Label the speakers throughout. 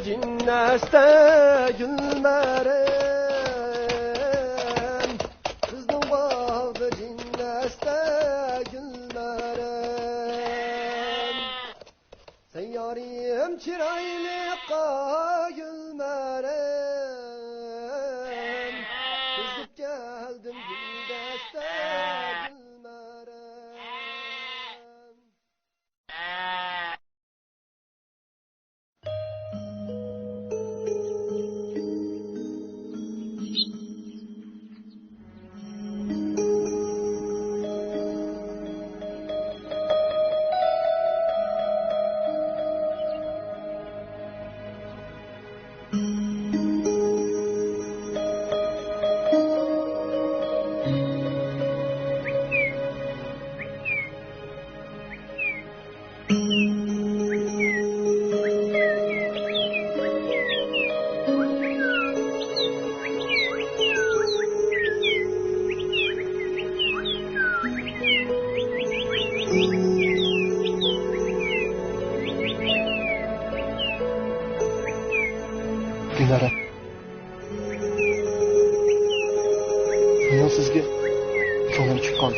Speaker 1: Cinneste gülmerem Kızdım bağda cinneste gülmerem Sen yarim çiraylıqa gülmerem Kızıp geldim güldeste gülmerem Günara. Bundan sizga ko'nglim chiqqan.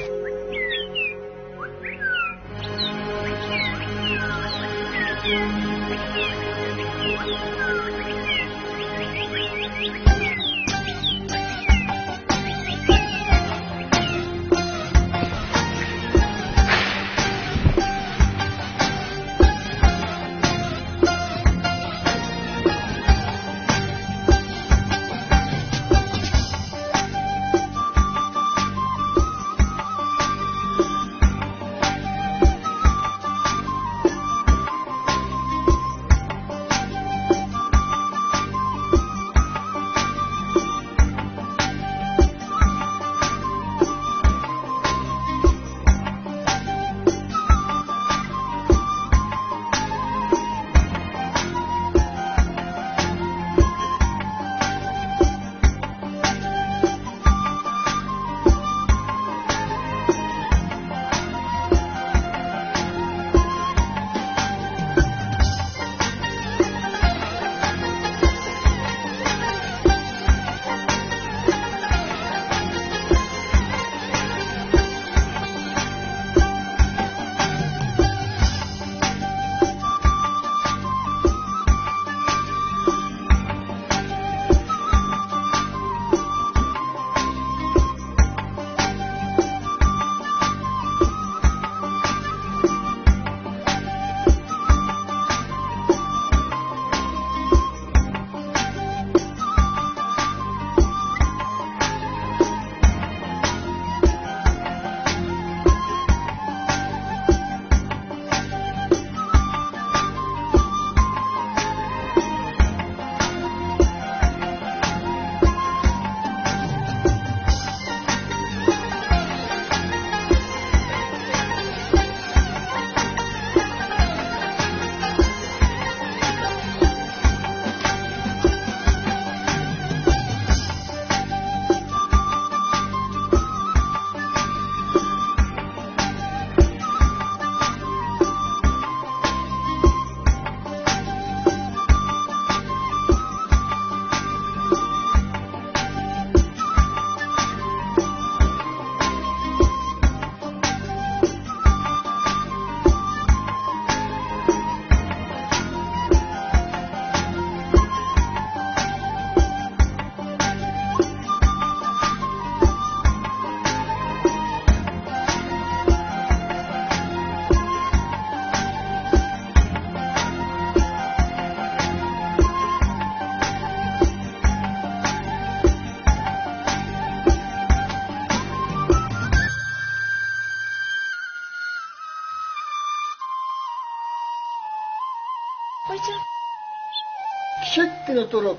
Speaker 1: Kiçikkina turib,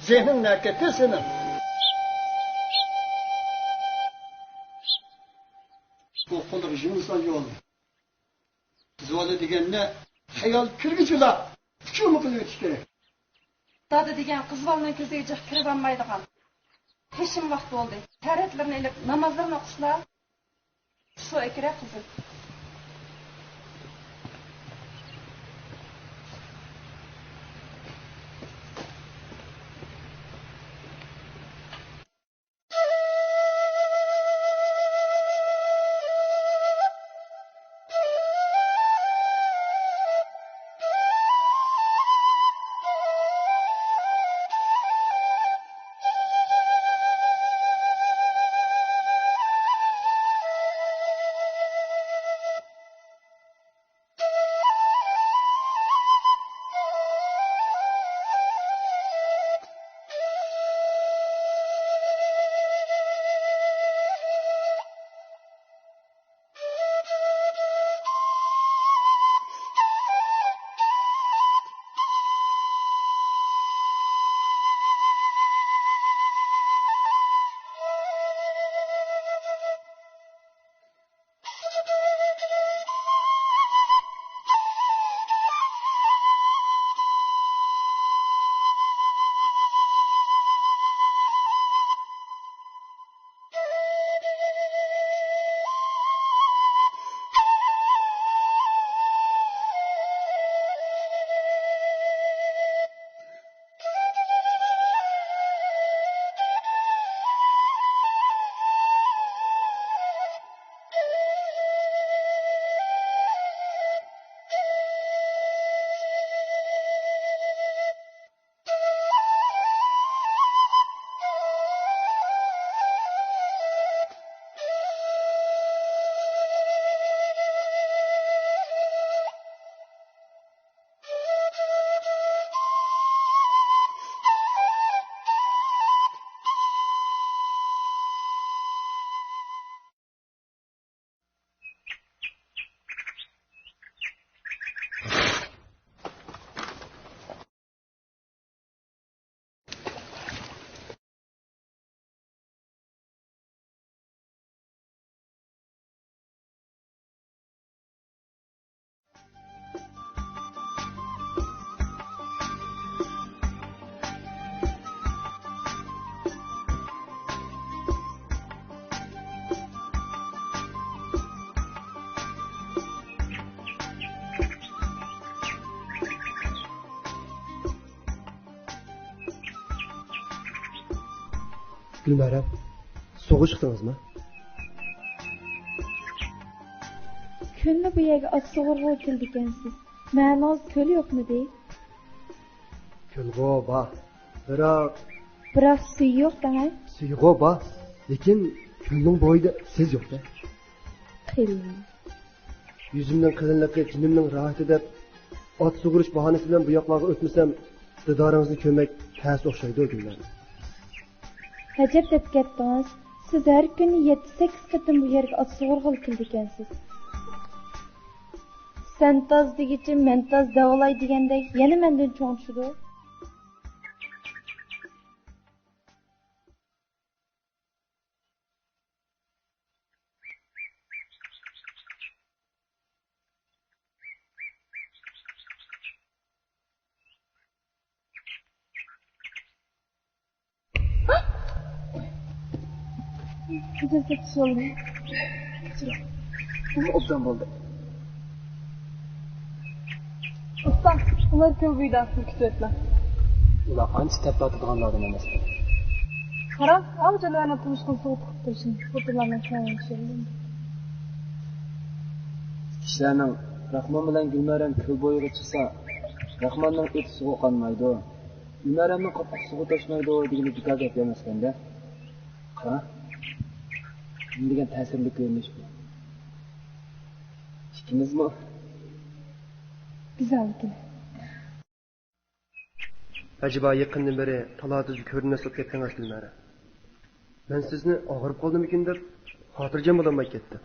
Speaker 1: zehnin harakati senin. O'qilib jimsan yo'lni. Zoda deganni hayol kirgichila kuchumi qilib o'tish kerak.
Speaker 2: Zoda degan qizvolning ko'ziga jiq kirib olmaydigan. Heshim vaqt bo'ldi. Taratlarni ilib namozlarni o'qishlar. Shu kerak qizim.
Speaker 3: Gülmərəm, soğuk çıxdınızmı?
Speaker 4: Könlü bu yerga at soğurğa keldikensiz. Ma'noz köl yo'qmi dey?
Speaker 3: Kölg'o bor.
Speaker 4: Biroq suv yo'q dangay.
Speaker 3: Suyg'o bor, lekin kölning bo'yida siz yo'q-da.
Speaker 4: Qilin.
Speaker 3: Yüzümden qilinlikka jinimning rohati deb ot sug'urish bahonasi bilan bu yoqlarga o'tmasam, didoringizni ko'rmak ters o'xshaydi Gülmərəm.
Speaker 4: Hajab deb ketdingiz. Siz har kuni 7-8 qatim bu yerga at so'rg'il keldikensiz. Sen taz degichi men taz davolay degandek yana mendan cho'ng tushdi. Kızı solun.
Speaker 3: Bu obdan bo'ldi.
Speaker 4: Usta, ular köy bo'yida kutiblar.
Speaker 3: Ular ancha taplatadiganlardan emas.
Speaker 4: Qara, avjalarni turishga so'tib turishim. Fotolarni ko'rishim.
Speaker 3: Kishilarning Rahmon bilan Gülmərəm ko'l bo'yiga chiqsa, Rahmonning eti suvi qolmaydi. Gülmərəmning qopqisi suvi toshmaydi degan bekor gap emaskanda. Qara. Degan ta'sirli ko'rinish bu. İkimizmi?
Speaker 4: Güzel ekan.
Speaker 3: Acaba yaqindan beri talatizni ko'rinmasib ketdingiz Gülmərəm. Men sizni og'irib qoldimikin deb xotirjam bo'lmay ketdim.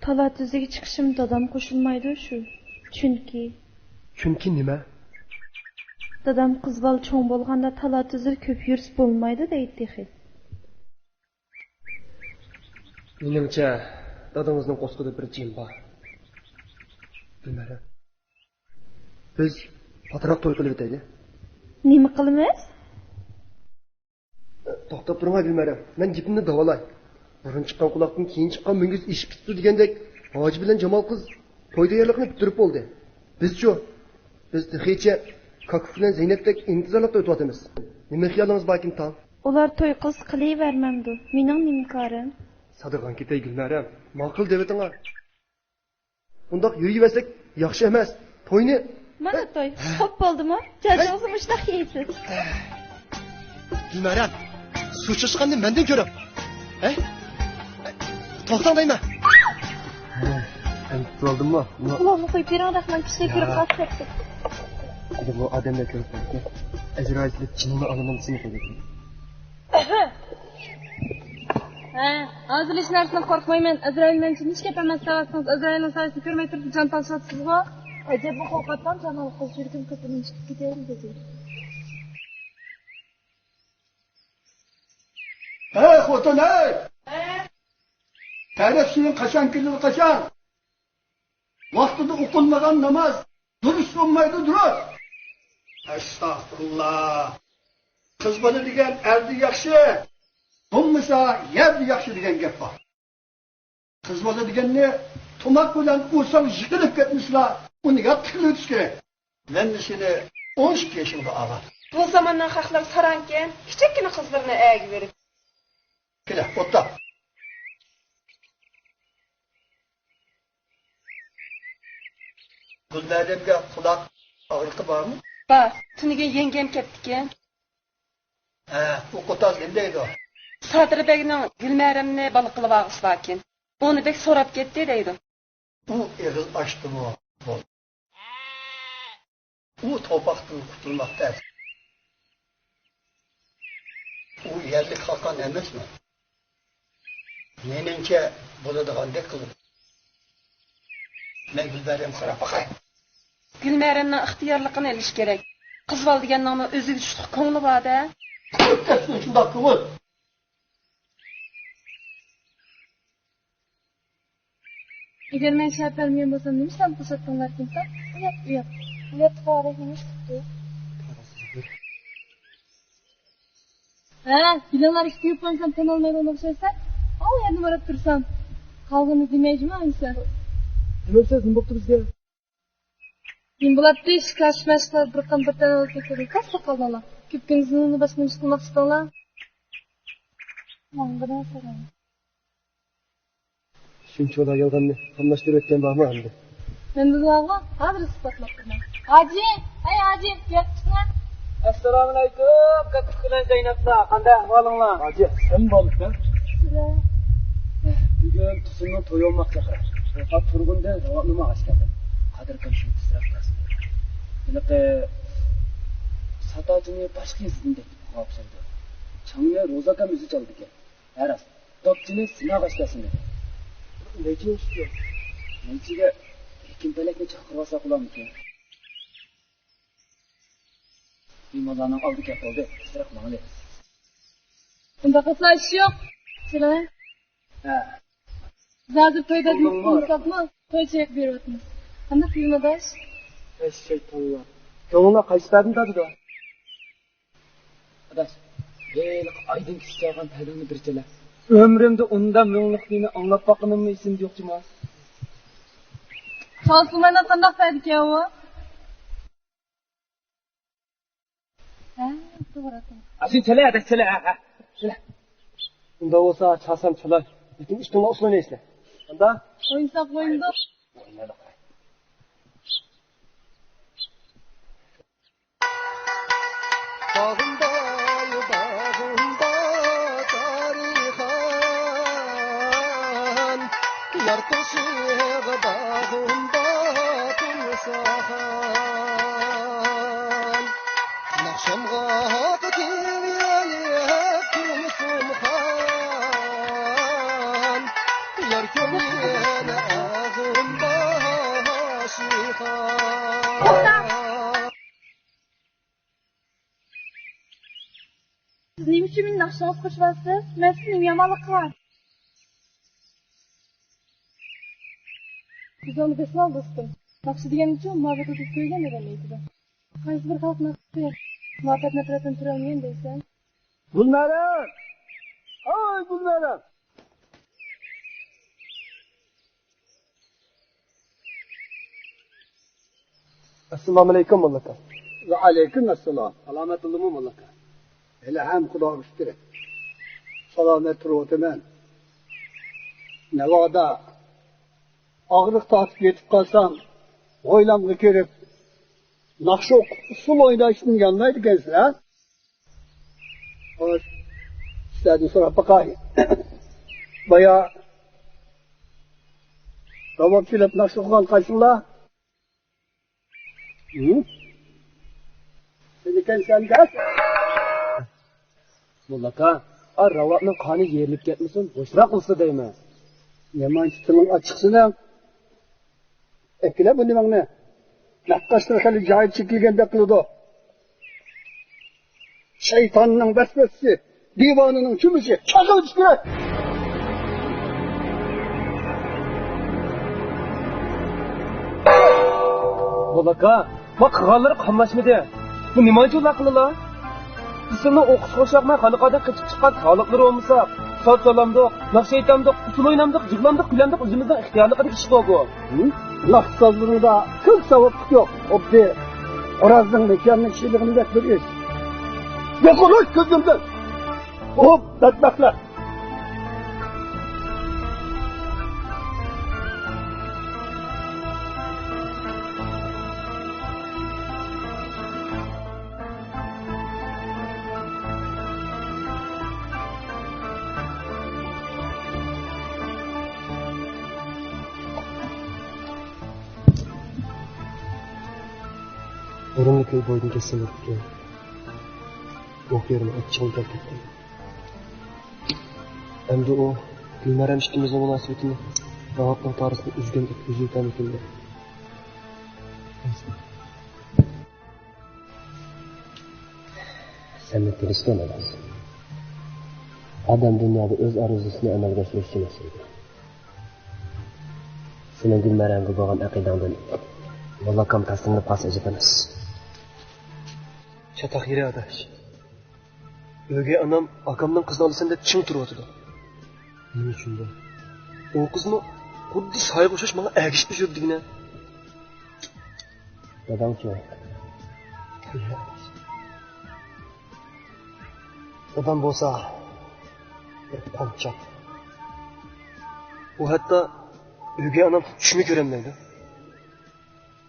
Speaker 4: Talatiziga chiqishim dadam qo'shilmaydi shu.
Speaker 3: Chunki nima?
Speaker 4: Dadam qizbal cho'ng bo'lganda talatizir ko'p yurish bo'lmaydi deydi xil.
Speaker 3: Menimcha dadamizning qo'sqida bir jim bor. Gülmərəm. Biz patroq to'y qilib o'taylik.
Speaker 4: Nima qilamiz?
Speaker 3: To'xtab turma Gülmərəm. Men gipimni davolay. Burun chiqqan quloqdan keyin chiqqan mingiz eshik tutdi degandek, Hoji bilan Jamol qiz to'yda yerlikni bitirib bo'ldi. Biz texicha Kakuf bilan Zeynepdek intizorlikda o'tyapmiz. Nima xiyolingiz borkin tal?
Speaker 4: Ular to'y qiz qilavermamdi. Mening nimkorim.
Speaker 3: Sadirg'an ketay Gülmərəm. Ma'qul deveting'a. Undoq yuraversak yaxshi emas. To'yni
Speaker 4: Mana to'y. Xo'p bo'ldimi? Jajo'zni mushtaq yeysiz.
Speaker 3: Gülmərəm. Suv chiqqanni mendan ko'rib. To'xtang deyman. Sen tutuldunmu?
Speaker 4: Ulanı qo'yib bering, rahman kishga ko'rib qolib.
Speaker 3: Hadi bu adamla ko'rib qoldi. Azrailni jinni olamangisini qo'ydi.
Speaker 5: Hozir hech narsadan qo'rqmayman. Azraildan chin hech gap emas. Savasdan Azrailning savasini ko'rmay turib jon tashlatibsiz-ku.
Speaker 4: Ajab bu qo'rqatdan Jamol qiz yurdim ko'pidan chiqib ketaymi dedi.
Speaker 1: Hey xotin hey! Tarixçinin kaçan günü kaçan. Vaktinde okunmadan namaz. Duruş olmaydı durur. Estağfurullah. Kız bana diyen erdi yakşı. Bulmuşsa yerdi yakşı diyen gep var. Kız bana diyen ne? Tumak bilen uysam yıkılıp gitmişler. Onu yaptıklı ötüş gerek. Ben de seni 12 yaşında ağlar.
Speaker 2: Bu zamandan haqlar saranken, kichikgina qizlarni agi berib.
Speaker 1: Kela, otta. Gülmərəmga quloq og'riqi bormi?
Speaker 2: Bor, tuniga yengam ketdikan.
Speaker 1: Bu qo'taz nendaydi o?
Speaker 2: Sadirbekning Gülmərəmni baliq qilib og'islarkin. Uni bek so'rab ketdi deydi.
Speaker 1: Bu eg'iz ochdimi? U to'paqdan qutulmoqda. U yerlik xalqon emasmi? Menimcha bo'ladigandek qilib. Men Gülmərəm so'rab boqay.
Speaker 2: Gülmərəmning ixtiyorligini olish kerak. Qizval degan nomi o'ziga tushdi, ko'ngli bor-da.
Speaker 1: Shundoq qilib.
Speaker 5: Agar men shart bermagan bo'lsam, nima ishdan to'satdinglar kimsa?
Speaker 4: Uyat qarahingiz tutdi.
Speaker 5: Bilalar kuyib qolsam tanolmaydigan o'xshaysa, o yerni borib tursam, qolg'ini demaymi aysa?
Speaker 3: Nimasiz nima bo'pti bizga?
Speaker 5: Men bo'ladi ish kashmash qilib bir qan bir tanol ketadi. Qasqa qoldilar. Ko'pingizni boshqa ish qilmoqchi qildilar. Mangıdan sonra.
Speaker 3: Shunchalar yolg'onni qamlashtirib o'tgan bormi endi?
Speaker 5: Ben de dağla, hazır ispatlap durmam. Hacı, ay Hacı, yapsana.
Speaker 6: Assalomu alaykum, kattaqlar Zaynablar. Qanday ahvolinglar?
Speaker 3: Hoji, sen bo'libsan?
Speaker 5: Sizler.
Speaker 6: Bugun tuzimni to'y olmoqda. Faqat turg'unda nima ashkada. Qadr qilishni istirafdasiz. Bunaqa satotini boshqa izinde qopsirdi. Changni ro'zakam o'zi chaldi ekan. Aras, topchini sinab ashkasin dedi.
Speaker 3: Nechun ishga?
Speaker 6: Nechiga ekin palakni chaqirib olsa qulammikan. Bimozlarning oldi kap bo'ldi. Istiraf mangli.
Speaker 5: Bunda kısa iş yok. Sizler.
Speaker 6: Ha.
Speaker 5: Zaten toyda mı? Toy çek bir otunuz. Hani filmadaş?
Speaker 3: Ey shaytonlar. Yo'linglar qaysi tadin tadida?
Speaker 6: Adaş, aydın kişilerden paydanı birçeler. Ömrümde ondan münlükliğini anlatmakının mı isim yok cuma?
Speaker 5: Çalışmayla kandak verdik ya o. Ha, doğru.
Speaker 6: Aşın çele adaş çele ha. Çele.
Speaker 3: Unda bo'lsa chasam chalay. Lekin ishtimni uslamaysan. Unda
Speaker 5: Oyunsak oyunda.
Speaker 3: Bağımda tarihan Yartışığı bağımda tulsahan Nakşamga qatiyelip tulsumhan Yar kömyene ağımda aşihan
Speaker 5: Siz neyim için benim nakşanız koşmazsınız? Ben sizin yamalık var. Siz onu besmal dostum. Nakşı diyen için muhabbet ötüp söylemeden miydi? Kaysı bir halk nakşı muhabbet nefretten türemeyen deysen.
Speaker 3: Bunlarım! Ay bunlarım! Assalomu alaykum mollaka.
Speaker 1: Va alaykum assalom.
Speaker 3: Salomatulimi mollaka.
Speaker 1: Hele hem Xudo shukr. Salomat turibman. Navoda og'riq tortib yetib qolsam, o'ylamga kirib, naqsh usul o'ynashni yanmaydi ekansiz, ha? Xo'sh, sizlardan so'rab boqay. Boya Tamam kelib naqsh o'qigan qaysinglar? Sen ekansan da?
Speaker 6: Mollaka, ravatning qoni yerilib ketmasin, bo'shroq qilsa deyman.
Speaker 1: Yaman tiling ochiqsina. Ekile bu nimangni. Naqqashlar hali joyi chekilganda qiladi. Shaytonning vasvasasi, divonining chumushi chaqilish kerak.
Speaker 6: Mollaka, bak qilganlari qamashmidi. Bu nima uchun qildilar? Sizning o'qish qo'shaqmay qanaqadan qichib chiqqan sog'liqlari bo'lmasa, sot solamdiq, naqsh aytamdiq, usul o'ynamdiq, jig'lamdiq, kuylandiq, o'zimizdan ixtiyorli qilib ish bu.
Speaker 1: Naqshsozligida kul savoblik yo'q. Obdi. Orazning mekanning shiligini deb bir ish. Yo'qo'q ko'zimdan. Hop, tatbaqlar.
Speaker 3: O'rinli ko'y bo'ydan kessin ekan. O'q yerini achchig'im kelib ketdi. Endi u Gulmaram ishtimizning munosabatini ravatning tarixini uzgandek o'zi ekan ekan. Senni tirishgan emas. Odam dunyoda o'z orzusini amalga oshirishi kerak. Sening Gulmaramga bo'lgan aqidangdan Mollakam taslimni pas emas. Çatak yeri adaş. Öge anam akamdan kızını alırsın deb çın turuyotdu. Nima uchun da? O kızını xuddi sayga o'xshash menga agishib yurdigina. Dadam-chi. Dadam bo'lsa Bir pançat. O hatta ögey anam tushini ko'rolmaydi.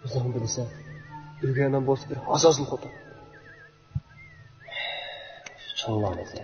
Speaker 3: O'zing bilsa, ögey anam bo'lsa bir azozli xotin. Cho'nglanadi.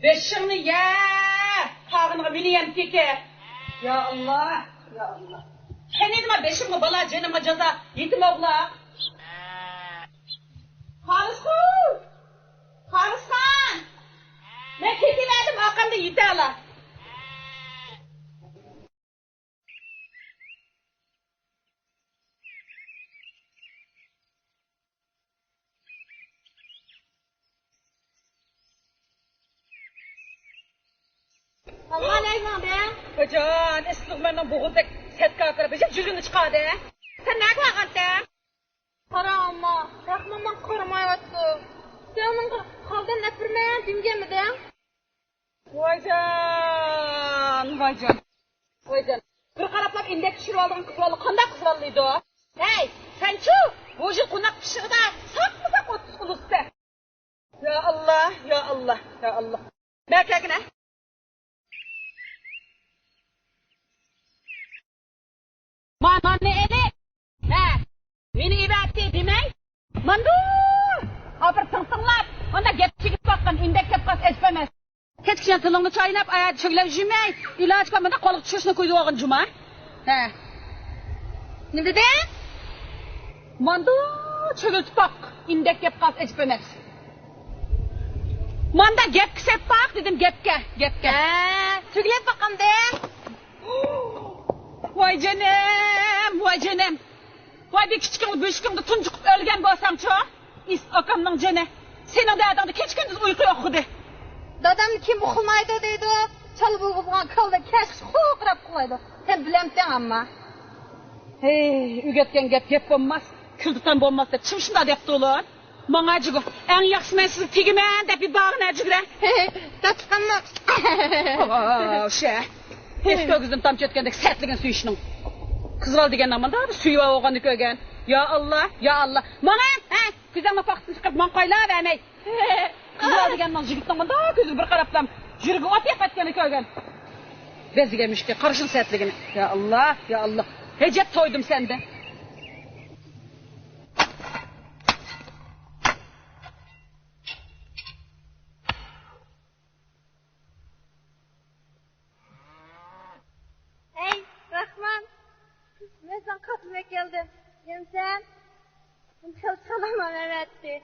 Speaker 2: Beşimni ye! Tağınığı bileyim teke. Ya Allah, ya Allah. Sen edime beşimni bala canıma caza yetim oğla. Karısın! Karısın! Ne teke verdim akamda yitala.
Speaker 5: Allah neyman be?
Speaker 2: Kocan, eslik benden boğulduk. Set kalkır, bizim cürgünü çıkardı. Sen ne kalkantın?
Speaker 5: Para amma. Rahmandan koramay attı. Senin kaldan nepirmeyen dinge de?
Speaker 2: Vaycan, vaycan. Vaycan. Bir karaplap indek pişirip aldığın kızvalı kandak kızvalıydı o. Hey, sen şu, bu jıl kunak pişirdi, sakmısak 30 kılıstı. Ya Allah, ya Allah, ya Allah. Bekle ne? Mana ne eli? He, beni ibadet demey. Mandu! Apır tıntınglar, onda gep çekip bakın, indek kepkas esmemez. Ketkişen tılığını çayınap, ayağı çögülep jümey, ilaç kalmada koluk düşüşünü koydu oğun cuma. He. Ne dedi? Mandu, çögültüp bak, indek kepkas esmemez. Manda gep kisep bak dedim, gepke, gepke.
Speaker 5: Çögülep bakam de.
Speaker 2: Vay canım, vay canım. Vay bir küçükümü, büyükümü tuncukup ölgen bolsam çoğu. İst okamның canı. Senin de adamda keç gündüz uyku okudu.
Speaker 5: Dadam kim okumaydı deydi. Çalıp uygulan kaldı. Keşke kurap koydu. Sen bilemsen ama.
Speaker 2: Hey, ügetken gep olmaz. Küldükten olmaz da çım şunda dep dolu. Bana acıgı, en yaksı ben sizi tegimen de bir bağın acıgı.
Speaker 5: Tatlıkan mı?
Speaker 2: Eski ögüzün tam çötkendeki sertliğin su işinin. Kızval degen aman da suyu var oğanı kögen. Ya Allah, ya Allah. Bana güzelme baktın çıkıp mankayla vermey. Kızval degen aman jigitten aman da gözü bir karaplam. Jürgü ot yapatkeni kögen. Bezigemiş ki karışın sertliğini. Ya Allah, ya Allah. Hecep toydum sende.
Speaker 5: Hey Rahman. Ben sana katılmaya geldim. Hem sen. Çalamam emetti.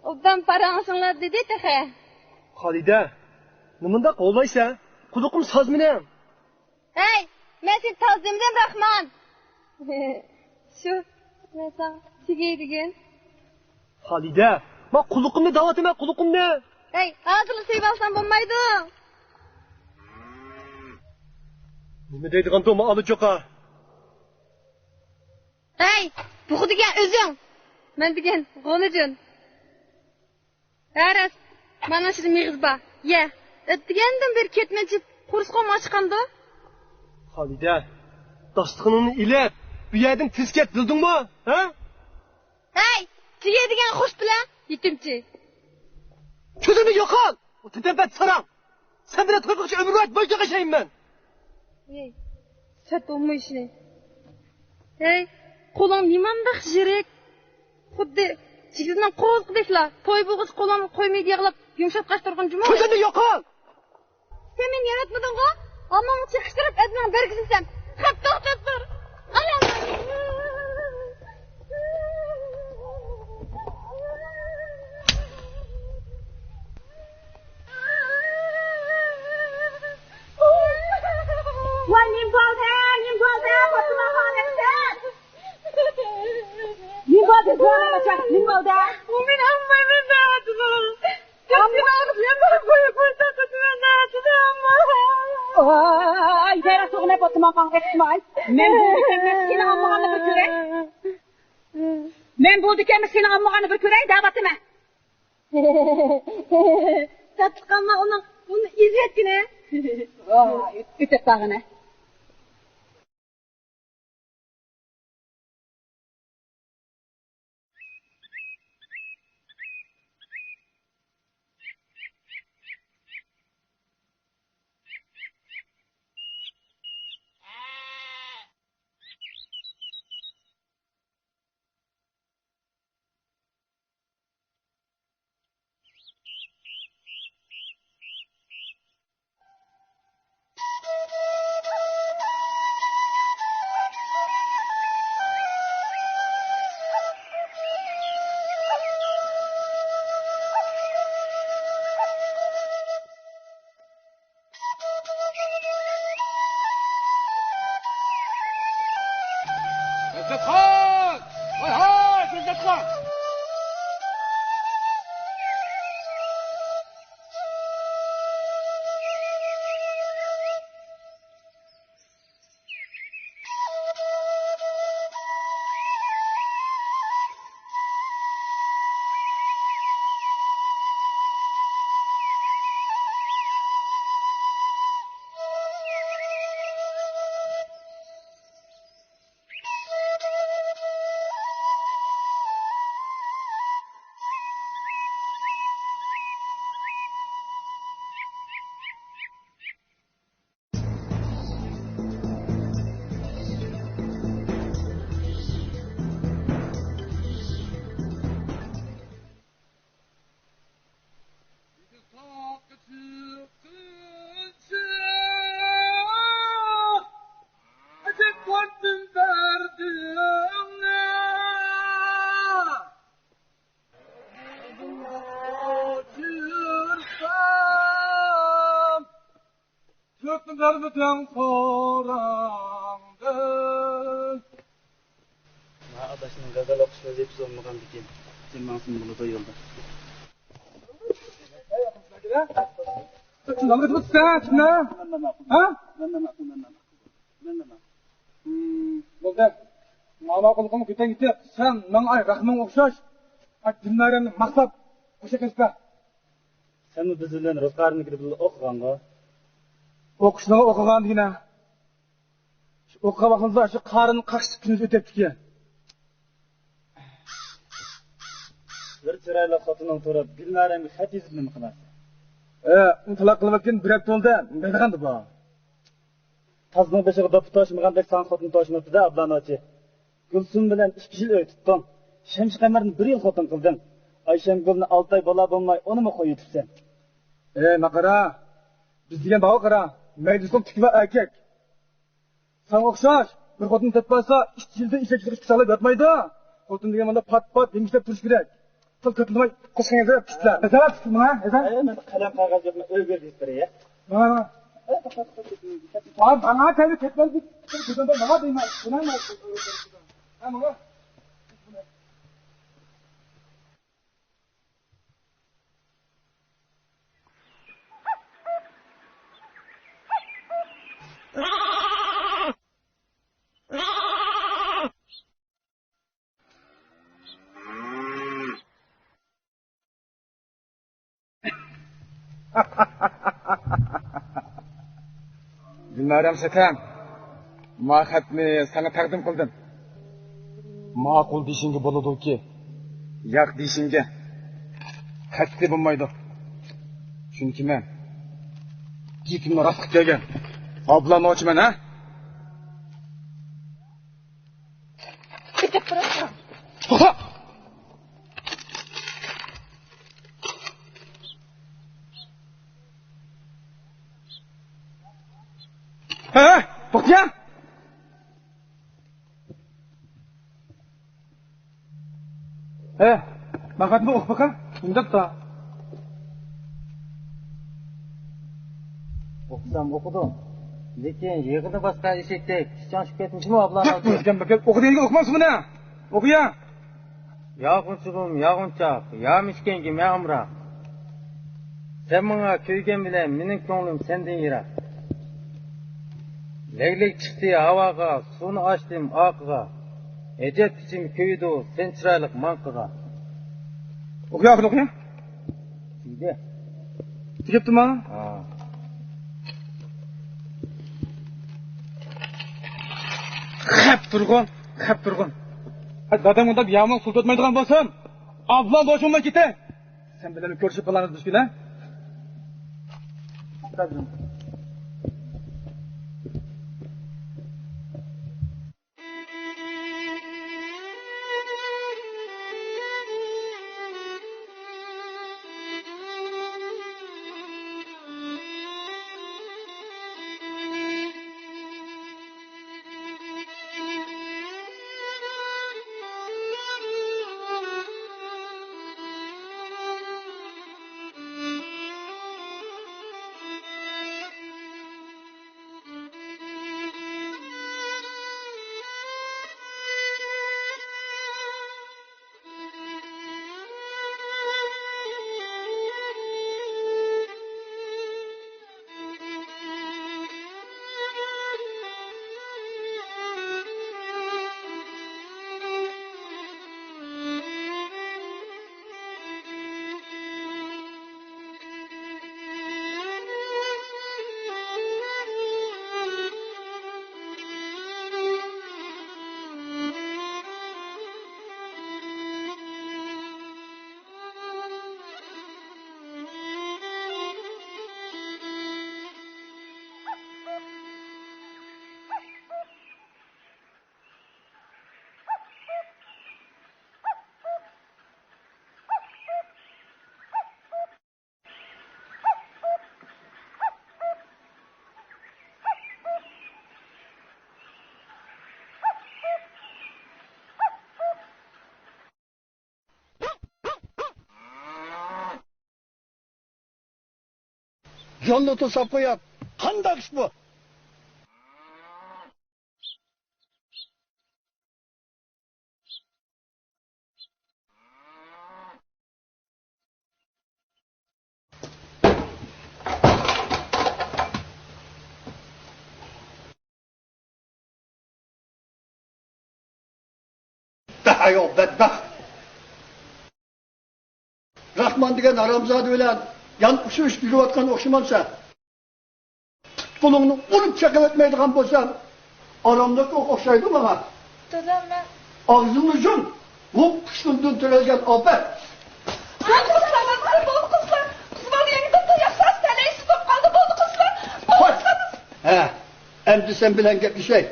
Speaker 5: Obdan paranı dedi tehe.
Speaker 3: Halide, nimanda qo'llaysan? Quduqim sozmini.
Speaker 5: Hey, ben seni tazimden Rahman. Şu, ben sana sigeydigen.
Speaker 3: Halide, ma quduqimni da'vat etma, quduqimni.
Speaker 5: Hey, ağzını sevip alsan bulmaydı.
Speaker 3: Nima deydigan doma alıjoqa?
Speaker 5: Hey, bu digen özün. Ben digen qo'nijin. Aras, mana shu mig'izba. Ye, etdigendim bir ketmechip qursqom ochqanda.
Speaker 3: Halide, dastig'iningni ilib, bu yerdan tez ket, bildingmi? Ha?
Speaker 5: Hey, sigeydigen xush bilan yetimchi.
Speaker 3: Ko'zimni yo'qol. O tepet sarang. Sen bilan to'yqoqcha umr bo'yi boyga yashayman men.
Speaker 5: Hey, sert olmuş ne? Hey, qo'ling nimandaq jirik. Xuddi jigitdan qo'z qilishla, to'y bo'g'iz qo'lini qo'ymaydi yig'lab, yumshatqach turgan juma.
Speaker 3: Ko'zimni yo'qol.
Speaker 5: Sen meni yaratmading-ku? Almamni chaqishtirib, azman bergizsam. Qattiq tur. Ana.
Speaker 2: Vay nimbalde, Fatıma Hanım'dan. Nimbalde, zorla bacak, nimbalde. oldu?
Speaker 5: Umin ammayla ne atılır? Yapın ağzı yapar koyup koysa kutuna ne atılır amma?
Speaker 2: Ay, dere soğuna batma kan etmay. Men bu dikemez seni ammağanı bir kürey. Men bu dikemez seni ammağanı bir kürey, davatime.
Speaker 5: Tatlıkanma onu izletkine.
Speaker 2: Ay, ütep dağına.
Speaker 6: Gözletkan! Hay hay Gözletkan! Darbetten sorandı.
Speaker 7: Adaşının gazel okuş vaziyeti olmadan dikeyim. Sen mansın bunu da yolda.
Speaker 6: Sen dalga tutma sen, ne? Ha? Bo'ldi. Ma'no qilqim ketang gitti. Sen menga rahming o'xshash. Dinlarimni maqtab o'sha kasba.
Speaker 7: Sen biz bilan ruhlarni kirib o'qiganga.
Speaker 6: O'qishni o'qigandigina. Shu o'qigan vaqtimizda shu qarin qaqshib kunimiz o'tibdi.
Speaker 7: Bir chiroyli xotining turib, Gulnaramga xat yozib nima qilasiz?
Speaker 6: Intiloq qilayotgan bir hafta bo'ldi. Nima qildi bu?
Speaker 7: Tazning beshiga dop toshmagandek san xotin toshmabdi-da, ablanochi. Gulsum bilan 2 yil o'y tutdim. Shamshi qamarni 1 yil xotin qildim. Ayshamgulni 6 oy bola bo'lmay, unimi qo'yib yutibsan.
Speaker 6: Naqara. Biz degan baho qara. Maydisom tikva erkak. Sen o'xshash. Bir xotin topmasa 2 yilda ishga chiqib salib yotmaydi. Xotin degan mana pat-pat demishlab turish kerak. Til ko'pilmay qo'shingizga pishlar. Ezalab tutma, ha?
Speaker 7: Men qalam qog'oz yo'qmi? O'yga distiriya.
Speaker 6: Mana. Bana tabii ketmez bir kızında ne var değil mi? Buna ne? Ama o. Gülnaram Setem, ma'xatni sana taqdim qildim. Ma'qul deyishingga bo'ladi-ki, yo'q deyishingga qat'iy bo'lmaydi. Chunki men gapimni rost qilib kelgan. Oblanochiman, ha? To'xta! To'xta! Ma'xatni o'qib baqa. Undab ta.
Speaker 8: O'qisam o'qidim. Lekin yig'ini boshqa eshakdek ishonib ketmishmi ablani?
Speaker 6: O'qigan baqa. O'qiganiga o'qimas buni. O'qiya.
Speaker 8: Yağınçığım yağınçak, yağmışkengi mağımrak. Sen bana köygen bile menin ko'nglim senden yirak. Leglek çıktı havaga, sunu açtım akıga. Ecet içim köyüdü sen çıraylık mankıga.
Speaker 6: Okuya akıl okuya.
Speaker 8: Deydi.
Speaker 6: Tikepti mi?
Speaker 8: Ha.
Speaker 6: Hep turgun. Hadi dadam onda bir yağmur sul tutmaydıgan bolsun. Abla boşunma gite. Sen bilen görüşüp kalanız düş bile.
Speaker 1: Yolunu tosap koyap. Qanday ish bu? Dahayo bedbaxt. Rahman degan haromzod bilan yan usush yurayotgan o'xshamonsa. Qo'lingni urib chaqib o'tmaydigan bo'lsam, oromdagi o'xshaydi menga.
Speaker 5: Dadam ben...
Speaker 1: Og'zingni yum. Bu qushdan turalgan opa. He, endi sen bilan gaplashay.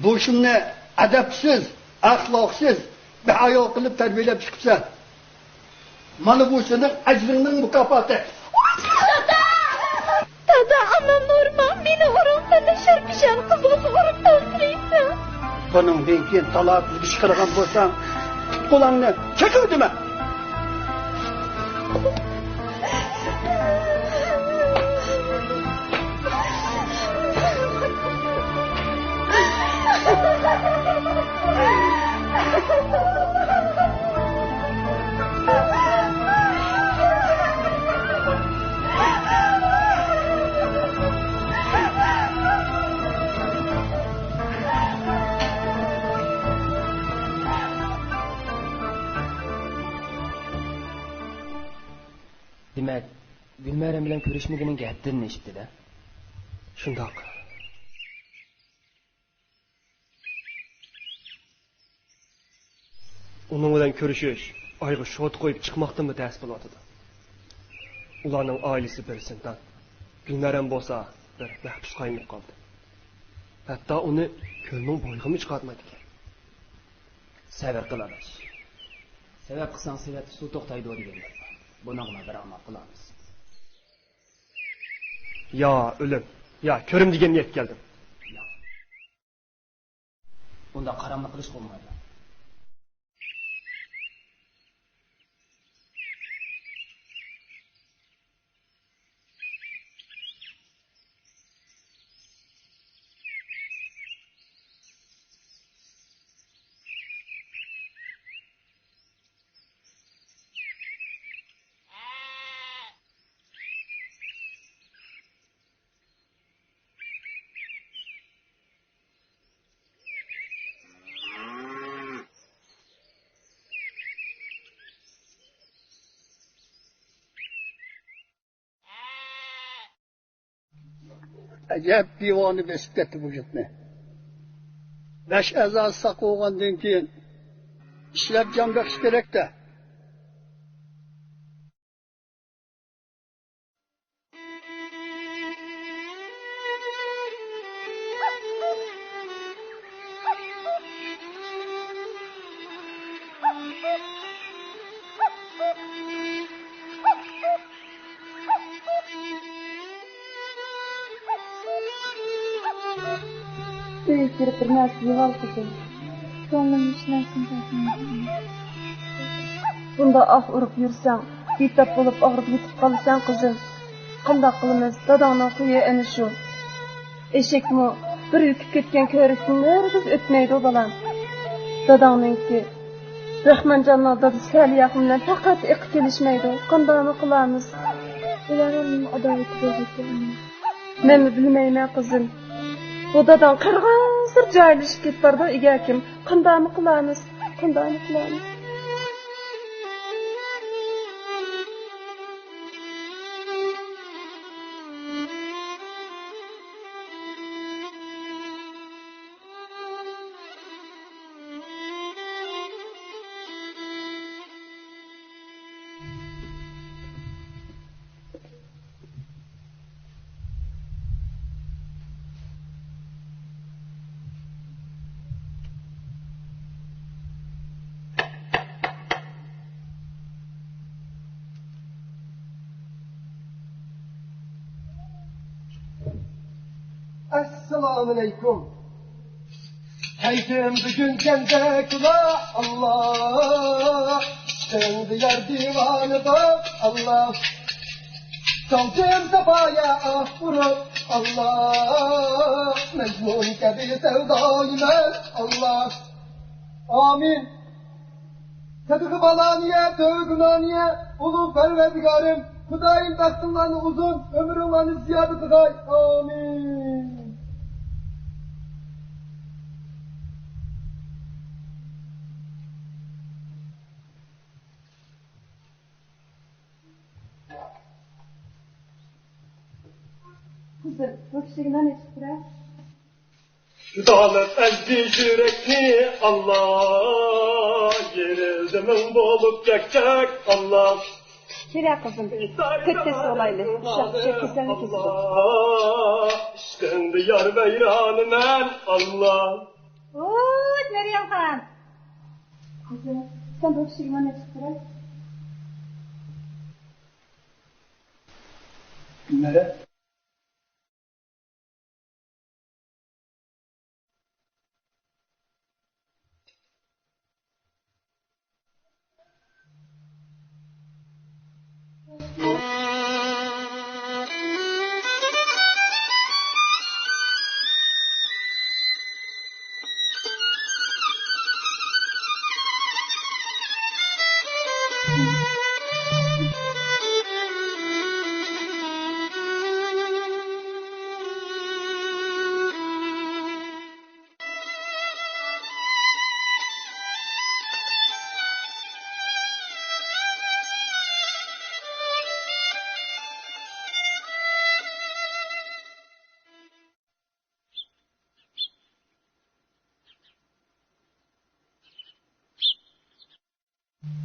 Speaker 1: Bu ishimni adabsiz, axloqsiz, behayo qilib tarbiyalab chiqibsan. Mana bu sening ajringning mukofoti.
Speaker 4: Dada, anam Nurman beni orumdan şarpışan kızını vurup öldüreydi.
Speaker 1: Buningdan keyin taloq ish qilgan bo'lsam, qo'lingni chekuvdimi?
Speaker 6: Demek, Gülmerem bilen görüşmediğinin geplerini işitti de.
Speaker 3: Shundoq. Uning bilan ko'rishish oyga shot qo'yib chiqmoqdimi dars bo'latadi. Ularning oilasi birsindan Gülmerem bo'lsa bir mahbus qaynib qoldi. Hatto uni ko'lning bo'yg'imi chiqarmadi ekan.
Speaker 6: Sabr qilamiz. Sebep qilsang sebep suv to'xtaydi deganlar. Buningga bir amal qilamiz.
Speaker 3: Ya o'lim, ya ko'rim degan niyat keldim.
Speaker 6: Unda qaramlik qilish bo'lmaydi.
Speaker 1: Acayip divanı besip gitti bu gitme. 5 əzası saq olğandan keyin işləb can bəxş gerek de.
Speaker 4: Büyükleri bir narsa yıval kızım. Gönlüm hiç narsını takmıyor.
Speaker 5: Bunda ah urup yürsen, bitap bulup ağrıp yetip kalırsan kızım. Qandaq qılımız, dadağının kuyu eni şu. Eşek mu, bir yüküp ketken körüksün nergiz ötmeydi o balam. Dadağının ki, Rahmancan'ın dadı sel yakınlar fakat iqi kelişmeydi. Qandağını qılamız.
Speaker 4: Ularının adaleti bozuldu.
Speaker 5: Men mi bilmeyme kızım. Bu dadan qırğan sır cayılışıp ketbarda egakim. Qandağını qılamız, qandağını qılamız.
Speaker 3: Esselamu aleyküm. Haydim bugün sende kula Allah. Sen diyar divanı bak Allah. Çaldım sabaya ah vurup Allah. Mecnun gibi sevdayım Allah. Amin. Sadıkı balaniye, tövgünaniye, ulu perverdigarım. Hudayım taktınlarını uzun, ömrünlerini ziyade tıkay. Amin.
Speaker 4: Kızım, bu kişilikten ne çıktı?
Speaker 9: Dalıp ezdi yürekni Allah, yerildimin bolup gekecek Allah.
Speaker 5: Şeriya kızım, köttesi olaylı, uşak kesene kesecek.
Speaker 9: Allah, iştendi yar beyranı men Allah.
Speaker 2: Uuu, Meryem Han.
Speaker 4: Kızım, sen bu kişilikten ne çıktı?
Speaker 1: Nere?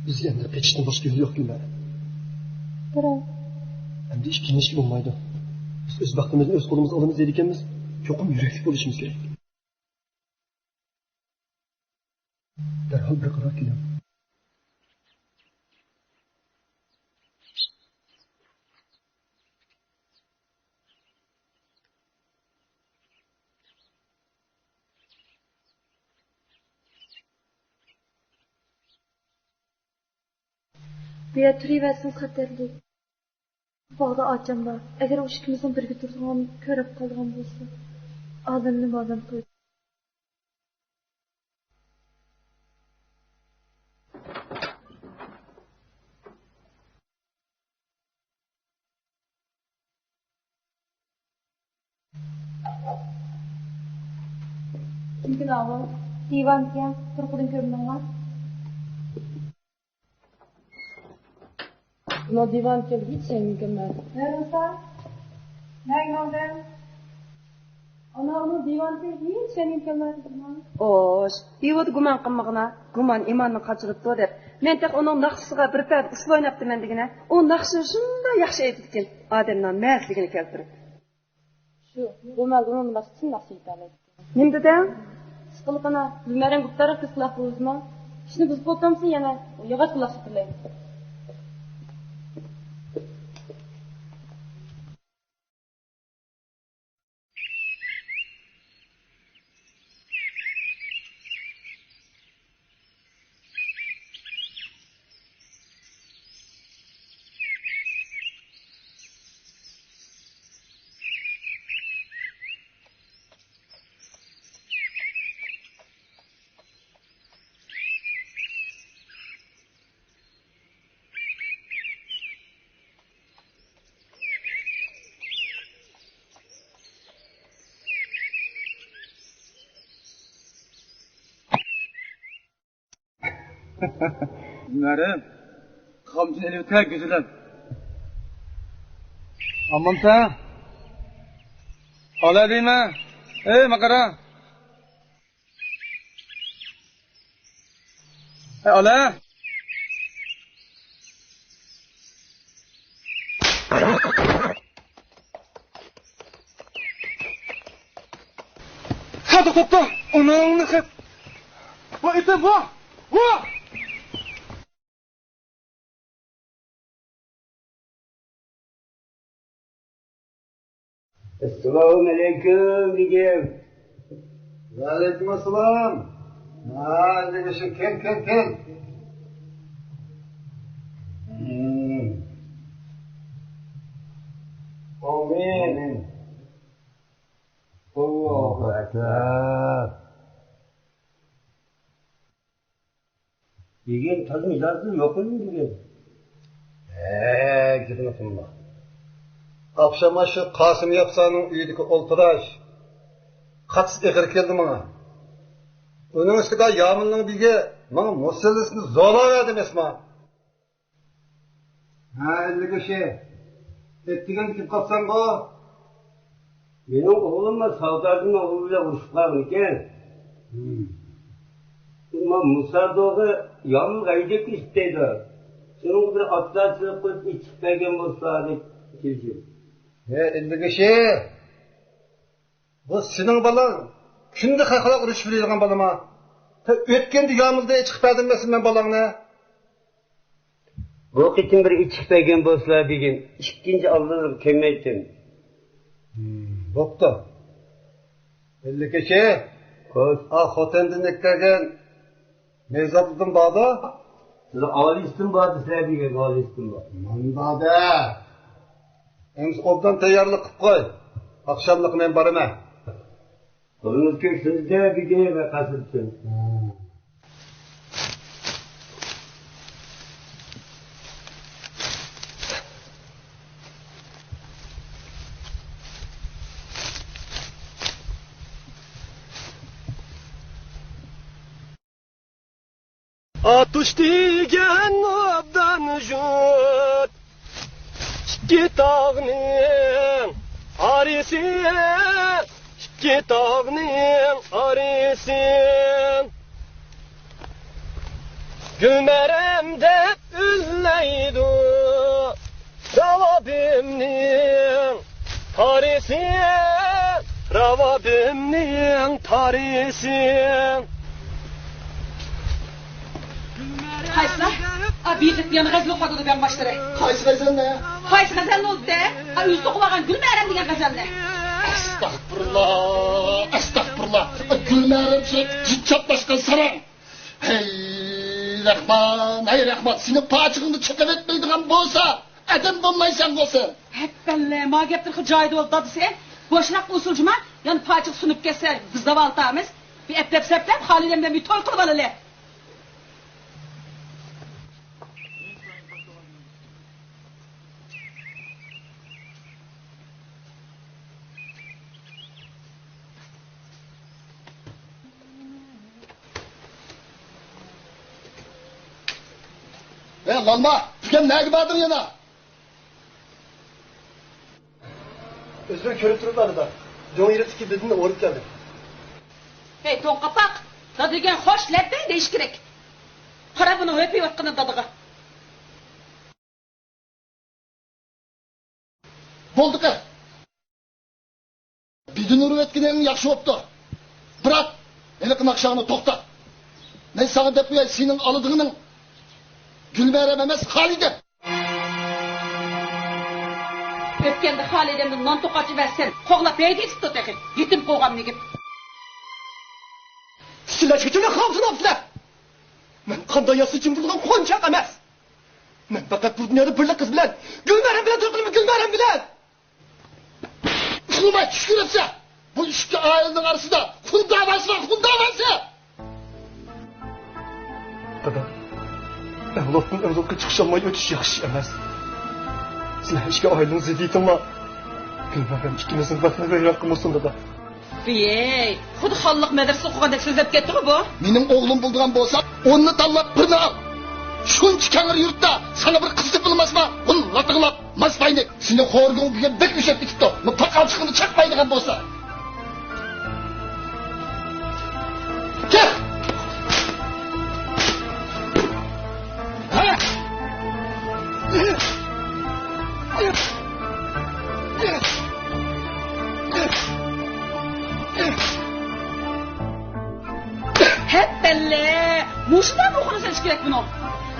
Speaker 3: Bizga endi ketishdan boshqa yo'l yo'q Gulnara.
Speaker 4: Biroq,
Speaker 3: Endi ish kiyinishga bo'lmaydi. Biz o'z baxtimizni o'z qo'limizga olamiz deydi ekanmiz. Cho'qim yurakli bo'lishimiz kerak. Darhol bir qaror keling.
Speaker 4: Beatrice xatarli. Bağda açam var. Eğer o ikimizin birga turgan ko'rib qolgan bo'lsa, oldimni bozam qo'y. Kimkin avval divanga turqudin ko'rmagan.
Speaker 5: No divan kelgitse mükemmel.
Speaker 2: Nerede? Nerede oldun?
Speaker 5: Ana onu divanı hiç senin kelmesi bilmem. Oş, divanı guman qilmag'ina, guman imanni qochiribdi deb. Men tek onun naqshisiga bir payt usul o'ynabdi mendigina. O naqshi shunday yaxshi aytib ekan, odamning mardligini keltirib. Shu, bu ma'lumot naqshi naqshi aytadi. Nim deding? Siqilqana, bilmagan guptara qilib qo'yizman. Shuni biz bo'ltamsin yana, yog'och qilib sotilay.
Speaker 6: Günlerim, kamcın eli öter güzülüm. Aman ta. Ala değil mi? Makara. Ala. Hadi topla. Onu hep. Bu ite bu. Bu.
Speaker 10: Assalomu alaykum degim.
Speaker 1: Va alaykum assalom. Ha, nega shu kel.
Speaker 10: Amin. Allahu akbar. Degim tazim ijozati yo'q mu degim?
Speaker 1: Gidin qilma. Akşama şu Kasım Yapsa'nın uyudaki olturaş. Katsız ekir keldi bana. Onun üstüge yağmurluğun bilge bana musallisini zorla verdim esma. Ha, elli şey. Ettigen kim kapsan bu?
Speaker 10: Benim oğlum var, Savdar'ın oğluyla uçtuklar iken. Ama Musa Doğu yağmur kayacak istedi. Şunun bir atlar çıkıp içip gelgen olsa dep kelişim.
Speaker 1: Elli şey. Bu senin balan. Kündü kaykalak uruş biliyordun balama. Ötkendi yağmurda çıkıp edilmesin ben balanla.
Speaker 10: Bu için bir içip gelgen olsa degim. İkinci aldırıp kemeydim.
Speaker 1: Boptu. Elli şey. Xoten'den eklerken mevzatlıdın bağda.
Speaker 10: Size alistim bağdı size degim, alistim bağdı.
Speaker 1: Mandade. Ems obdan tayyorlik qilib qo'y. Akşamlık men boraman.
Speaker 10: Qo'lingiz ko'ksinizda degim va qasirsin.
Speaker 9: Atuş digen obdan jut. İki tağının arisi, iki tağının arisi. Gülmerem de üzleydu, Ravabimnin tarisi, Ravabimnin tarisi.
Speaker 2: Kaysla? Birlik yanı gazlı okudu ben başları.
Speaker 1: Qaysi gazel ne?
Speaker 2: Qaysi gazel oldu de? Yüzde okuvagan Gülmerem degan gazel ne?
Speaker 1: Estağfurullah. Gülmerim şey cicap başkan sana. Hey Rahman, seni paçığını çıkıp etmeydiğin bolsa, adam bulmaysan olsa.
Speaker 2: Hep belle, ma geptir hıcaydı oldu dadı sen. Boşnak usulcuma, yani paçık sunup keser, biz da valtağımız. Bir eplep seplep, Halilem'den bir toy kılıp alılı.
Speaker 1: Lanma, tüken ne bardın yana? Özür körüp dururlar da.
Speaker 3: Jo'n yerikteki bedini o'rib keldim.
Speaker 2: Hey, to'nqapoq, dadigan xo'sh labday deyish kerak. Qara buni o'payotgani dadiga.
Speaker 1: Bo'ldi qil. Bedini urib etganing yaxshi bo'pti. Biroq, iliq naqshani to'xta. Men sana deb qo'yay, sening oldig'ining Gulmaram emas, Xolida.
Speaker 2: O'tganda Xolidamni non to'qachib versen, qo'g'lab beydingizdi tekin. Yetim qo'yganligim.
Speaker 9: Sizlar uchun xavfsiz olibsizlar. Men qanday yasıcım bo'lgan qo'nchaq emas. Men faqat bu dunyoda birlik qiz bilan, Gulmaram bilan turqimni Gulmaram bilan.
Speaker 1: Uxlamay tushkuribsa, bu ikki oilaning orasida xun davasi bor, xun davasi.
Speaker 9: Dada, avlodning avlodga chiqisholmay o'tish yaxshi emas. Sizlar ikki oilaning ziddiyatinglar. Gulmaram ikkimizning vaqtini vayron qilmasin dada.
Speaker 2: Ey, xuddi xonliq madrasa o'qigandek so'zlab ketdi-ku bu.
Speaker 1: Mening o'g'lim bo'lgan bo'lsa, o'nni tanlab birini al. Shuncha kangir yurtda sana bir qiz deb bilmasma, uni latig'lab, masmayni, seni xo'rg'onga bekmishib ketibdi. Bu taqalchiqni chaqmaydigan bo'lsa. Kel!
Speaker 2: Hettelle, muşdan okunu seç gerek bunu.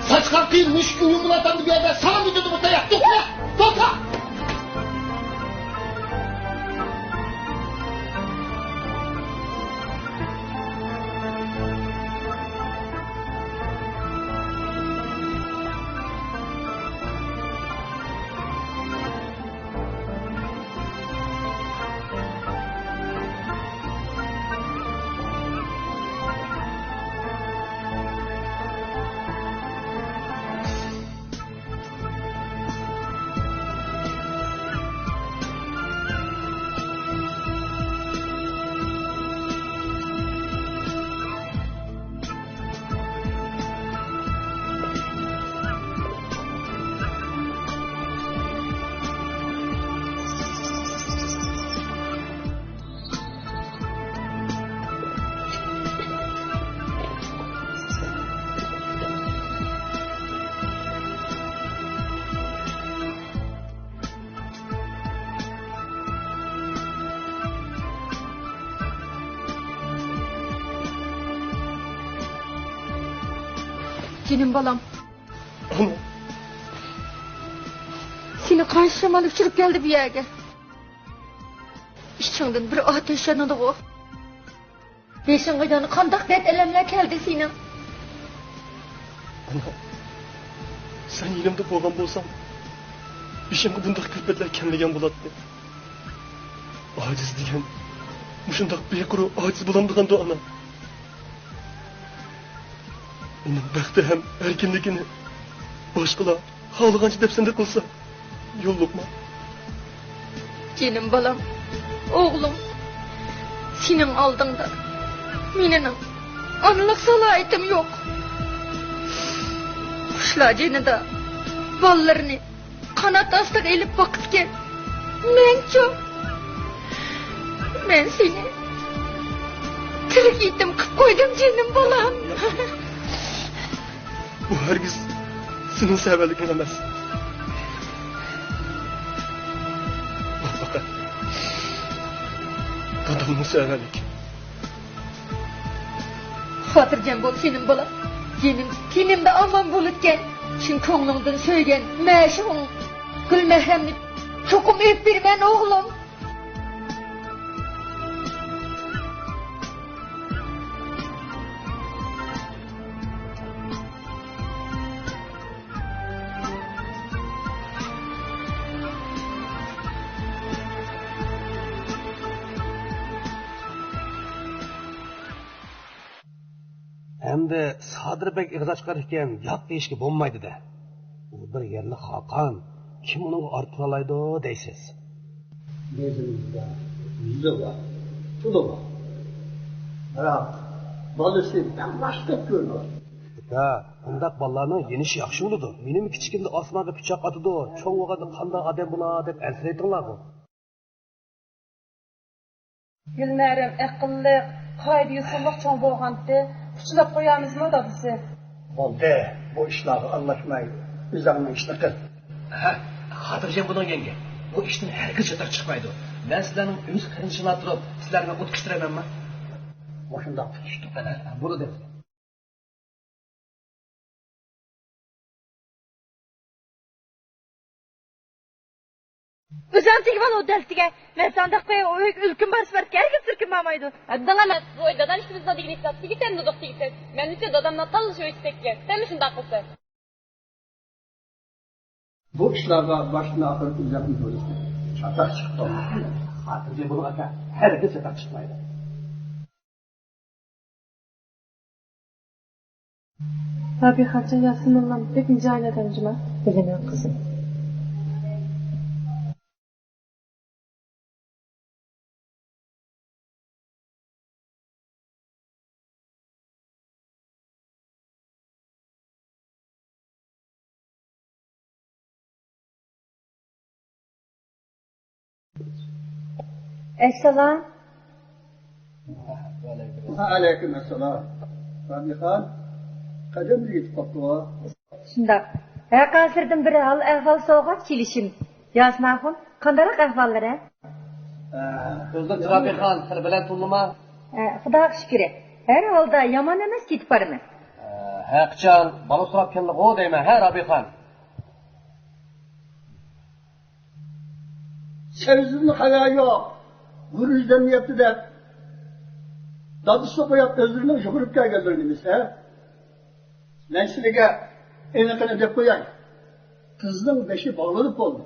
Speaker 1: Saçkan değil, müşkü yumulatan bir yerde sana mı dedim ortaya? Topla! Topla!
Speaker 5: Canım balam.
Speaker 9: Ana,
Speaker 5: Seni karşıma uçurup geldi bir yerge. İçinden bir ateş yanıdı o. Beşin gıdanı kandak dert elemler geldi senin.
Speaker 9: ana. Sen yerimde bo'lgan bo'lsam, ishimga bunday kulfatlar kamlagan bo'ladi. Ojiz degan, mushundoq bequru ojiz bo'lamdiganda ana. Uning baxti ham erkinligini boshqalar xohlagancha deb senda qilsa, yo'lliqma.
Speaker 5: Canım balam, oğlum, senin aldığında benim analık salahiyetim yok. Kuşlar canıda ballarını kanat astık elip bakıtken men çok. Ben seni tirik yetim kıp koydum canım balam.
Speaker 9: Bu hergiz senin severlikin emas. Bak fakat dadamның severlik.
Speaker 5: Hatırcan bol senin balam. Senin de aman bulutken. Çünkü ko'nglingdan söygen meşhum Gulmaramni çokum öp birmen oğlum.
Speaker 11: Endi Sodirbek ig'iz ochqar ekan, yo'q deyishga bo'lmaydi-da. U bir yerli xoqon, kim uni orttira oladi deysiz.
Speaker 1: Biroq, bolasi tanlashda ko'rdi.
Speaker 11: Ha, undaq bolalarning yenishi yaxshi bo'ladi. Mening kichikimda osmonga pichoq otadi, cho'ng o'g'ada qanday odam bo'lar deb ansiraytinglar-ku.
Speaker 5: Gülmerim, aqıllı, qayda yusulluq çoğ bolğandı. Uçulab qoyamızmı dadысы?
Speaker 1: Oldu. Bu işleri anlaşmayı. Üzerine işini kıl.
Speaker 11: Ha, xotirjam bo'ling yenge. Bu ishni hargiz chetaq chiqmaydi. Men sizlarning o'z qirinishini turib, sizlarga o't kishtiramanmi?
Speaker 1: Boşunda tutuştu.
Speaker 11: Bunu deb.
Speaker 5: Özən tegvan o dəltiga. Mən sandaq qoya o ülküm bar sibart kərgin sirkin mamaydı.
Speaker 2: Adalamat. Oy dadan işte biz dadı gidip sattı. Giten duduk gidip. Ben işte dadamla talışıyor istekler. Sen misin dakısı?
Speaker 1: Bu işlerde başına akıl üzerine durursun. Çatak çıktı.
Speaker 11: Xotirjam bo'ling aka. Hargiz chetaq chiqmaydi.
Speaker 4: Rabihacha Yasinullam pek nice adamcılar.
Speaker 12: Bilemem kızım.
Speaker 5: Esselam.
Speaker 1: Aleykümselam. Rabihan, kadın bir gitip baktı o.
Speaker 12: Şundaq. Haqasirdan biri hal ahval soğuk kelişim. Yasmahun, qandarak ahvallar ha?
Speaker 11: O'zlik Rabihan, sir bilan to'lima.
Speaker 12: Xudoga shukr. Har holda yomon emas ketib bormi?
Speaker 11: Haqchan, bola so'rab keldi o deyman, ha Rabihan.
Speaker 1: Sevizinin hayal yok. Gürüzden yaptı da. Dadısı koyup özürünü şükürüp geldirdiniz ha. Ben size enekine de koyayım. Kızın beşi bağlanıp oldu.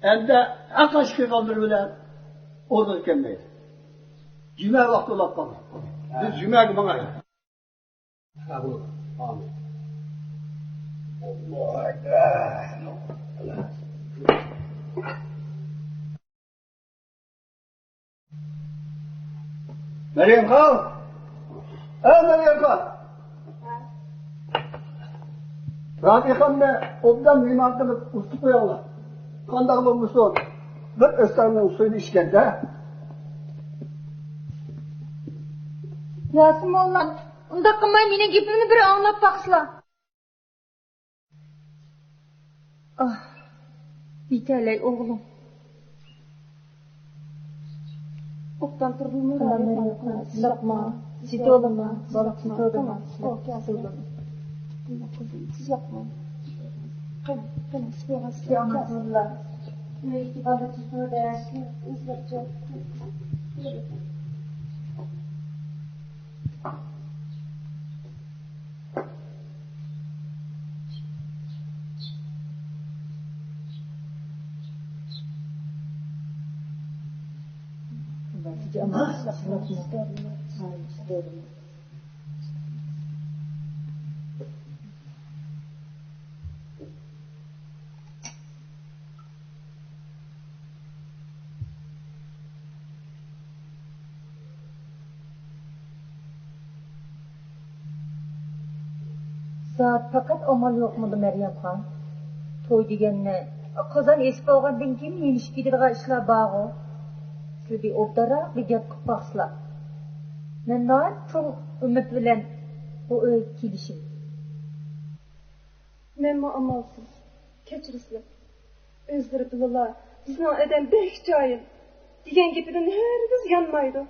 Speaker 1: Hem de hak aşkı kaldır bile orada kendine. Cüme vakti olarak kalır. Biz cüme gibi bana.
Speaker 11: Amin.
Speaker 1: Allah Ekber. Meryem Khan. Meryem Khan. Rabi Khan'la obdan mühimmat kılıp ustu koyarlar. Kandak olmuşsun. Bir österinin suyunu içkende.
Speaker 5: Yasim Allah. Unda qilmay mening gapimni bir anglab baqsizlar. Ah. Bitalay o'g'lim. O'qdan turdimmi?
Speaker 12: Loqma, sitolama, balık sitolama.
Speaker 5: Siz yoqma. Qani, siz
Speaker 12: Yamansızlar. Balık sitolama.
Speaker 5: o'zgarcha.
Speaker 12: Saat fakat amal yo'qmidi Meryem Xon? To'y deganni qozon esib olgandan keyin yenish ketadigan ishlar bor-ku. Siz bir o'rtaroq bir gap qilib baqsizlar. Men cho'ng umid bilan bu uy kelishim.
Speaker 4: Men amalsız. Keçirisizlar. Özleri bilalar. Bizning adam bek joyim. Degan gapidan hergiz yanmaydi.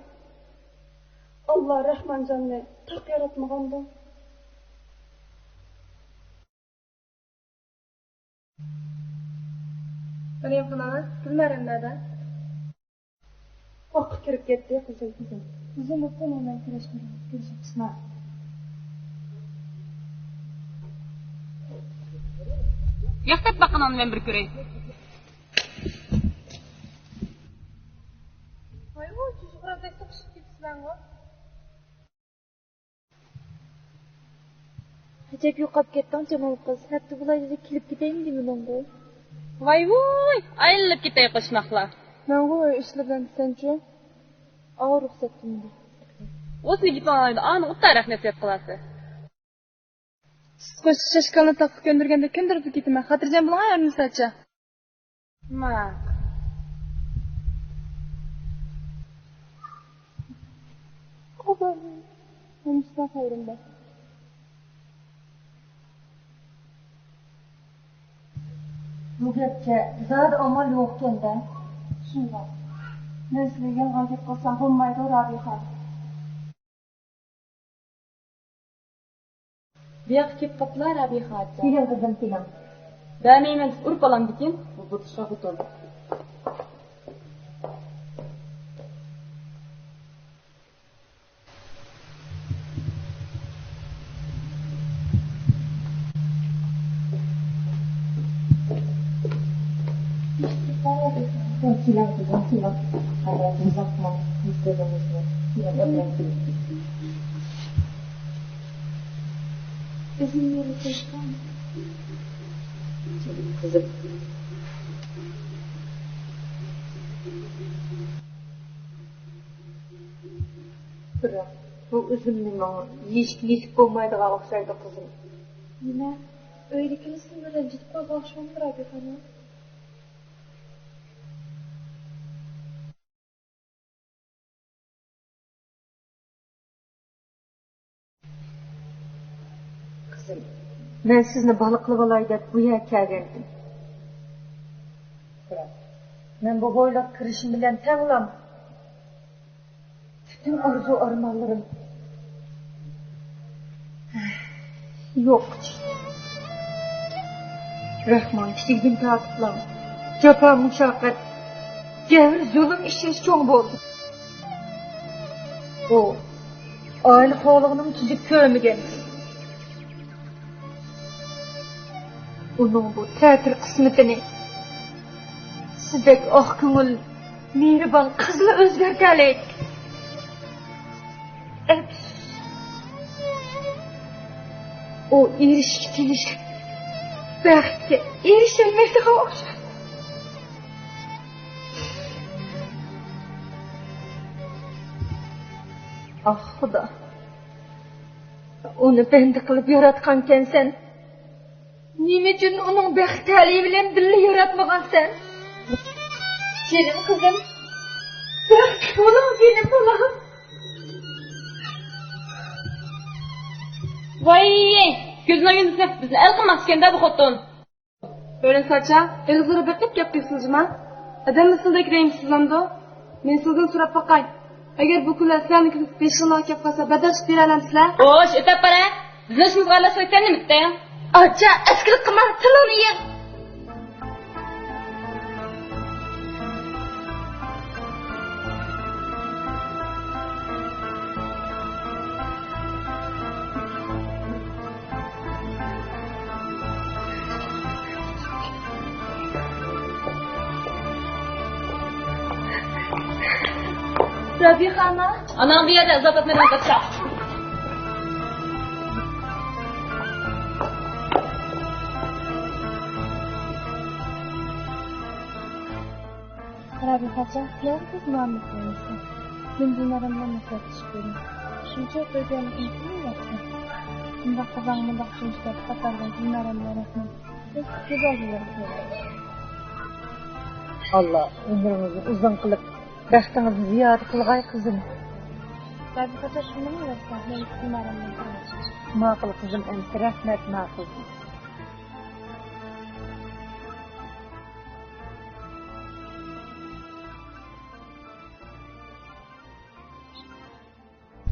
Speaker 4: Allah Rahmanjonni taq yaratmaganda. Meryem Xonana, Gülmerim nerede? Vakit kirib ketdi, kızım. Kızım muhtemelen görüşürüz.
Speaker 2: Yaktat bakın onu ben bir göreyim.
Speaker 5: Ay o çocuklar da sıkışıp gitsinler o.
Speaker 4: Acayip yo'qolib ketding Jamol qiz. Hatto bulayda kelib ketaymi deyman bu.
Speaker 2: Vay vuy, ayrılıp gitay qo'shmoqlar.
Speaker 4: Men bu ishlardan senchi? Ağır ruxsatimdi.
Speaker 2: O'sni gitmaydi, ani uttayroq nasib qilasiz.
Speaker 4: Siz shashkalni taqib ko'ndirganda kimdir ketma. Xotirjam bo'ling ayolni sacha.
Speaker 2: Ma.
Speaker 5: Haberim. Hemşire hayrında.
Speaker 12: Bu gapga zat amal yo'qkanda.
Speaker 5: Shunday. Men sizga yolg'on deb qolsam bo'lmaydi, Rabiha. Bu yoqqa kelib qoplar, Rabiha.
Speaker 12: Keling qizim, keling.
Speaker 5: Damayman urib olamdikin, bu butishqa butun.
Speaker 12: Keling qizim, keling. Hayotimiz uzatma, istedimizni. Keling, o'tiring.
Speaker 5: Izin verin çocuklar.
Speaker 12: Kızım. Bırak. Bu üzümünü bana yiyip olmaydığa okşaydı kızım.
Speaker 5: Yine öyle kimsin böyle ciddi kalmışım bırakıyor bana.
Speaker 12: Kızım, ben sizni balıklı olay deb bu yerga kelgandim. Ben bu boylab kirishim bilan tanglam. Bütün arzu armanlarım yok. Rahman kichikdan ta'kidlam. Jafo mushaqqat, jabr zulm ishish cho'ng bo'ldi. O oila xo'lig'ini tuzib ko'rmagan. Onun bu ta'tir qismatini sizdek oq ko'ngil, mehribon qizli o'zgartalik. O erishga telish baxtga erisholmaydiga o'xshaydi. Ah Xudo, uni bandi qilib yaratgankansan. Nima uchun uning baxtali bilan birga yaratmagansan? Senin kızım, baxt bo'ling benim bolam.
Speaker 2: Voy, ko'zini yumsa bizni el qilmasganda bu xotin.
Speaker 5: Öğren saça, elizleri bekip yapıyorsunuzma. Adam mısıldaki reyimsizlandı. Men sizden so'rab bakay. Eğer bu kunlar sizlarnikini 5 yıllık kep kalsa badal bera alamsizlar?
Speaker 2: Oş, ötep para. Bizni ishimiz g'alla so'ysan nimitda?
Speaker 5: Acha, askilik qilma, tilini yeng. Rabiha ana.
Speaker 2: Anam bu yerda izoh etmadan qochsa.
Speaker 5: Rabihacha, yolg'iz muammo qilmaysan. Men bunlardan nafrat qilishim. Shuncha qo'ygan inson yo'qmi? Bunda qizang bunda qilishda qatardan bunlardan yaratmay. Biz juda
Speaker 12: Allah ömrünüzü uzun kılıp baxtınızı ziyoda qilg'ay qizim.
Speaker 5: Rabihacha shuni yo'qsa, men bunlardan
Speaker 12: Ma'qul qizim, endi rahmat ma'qul.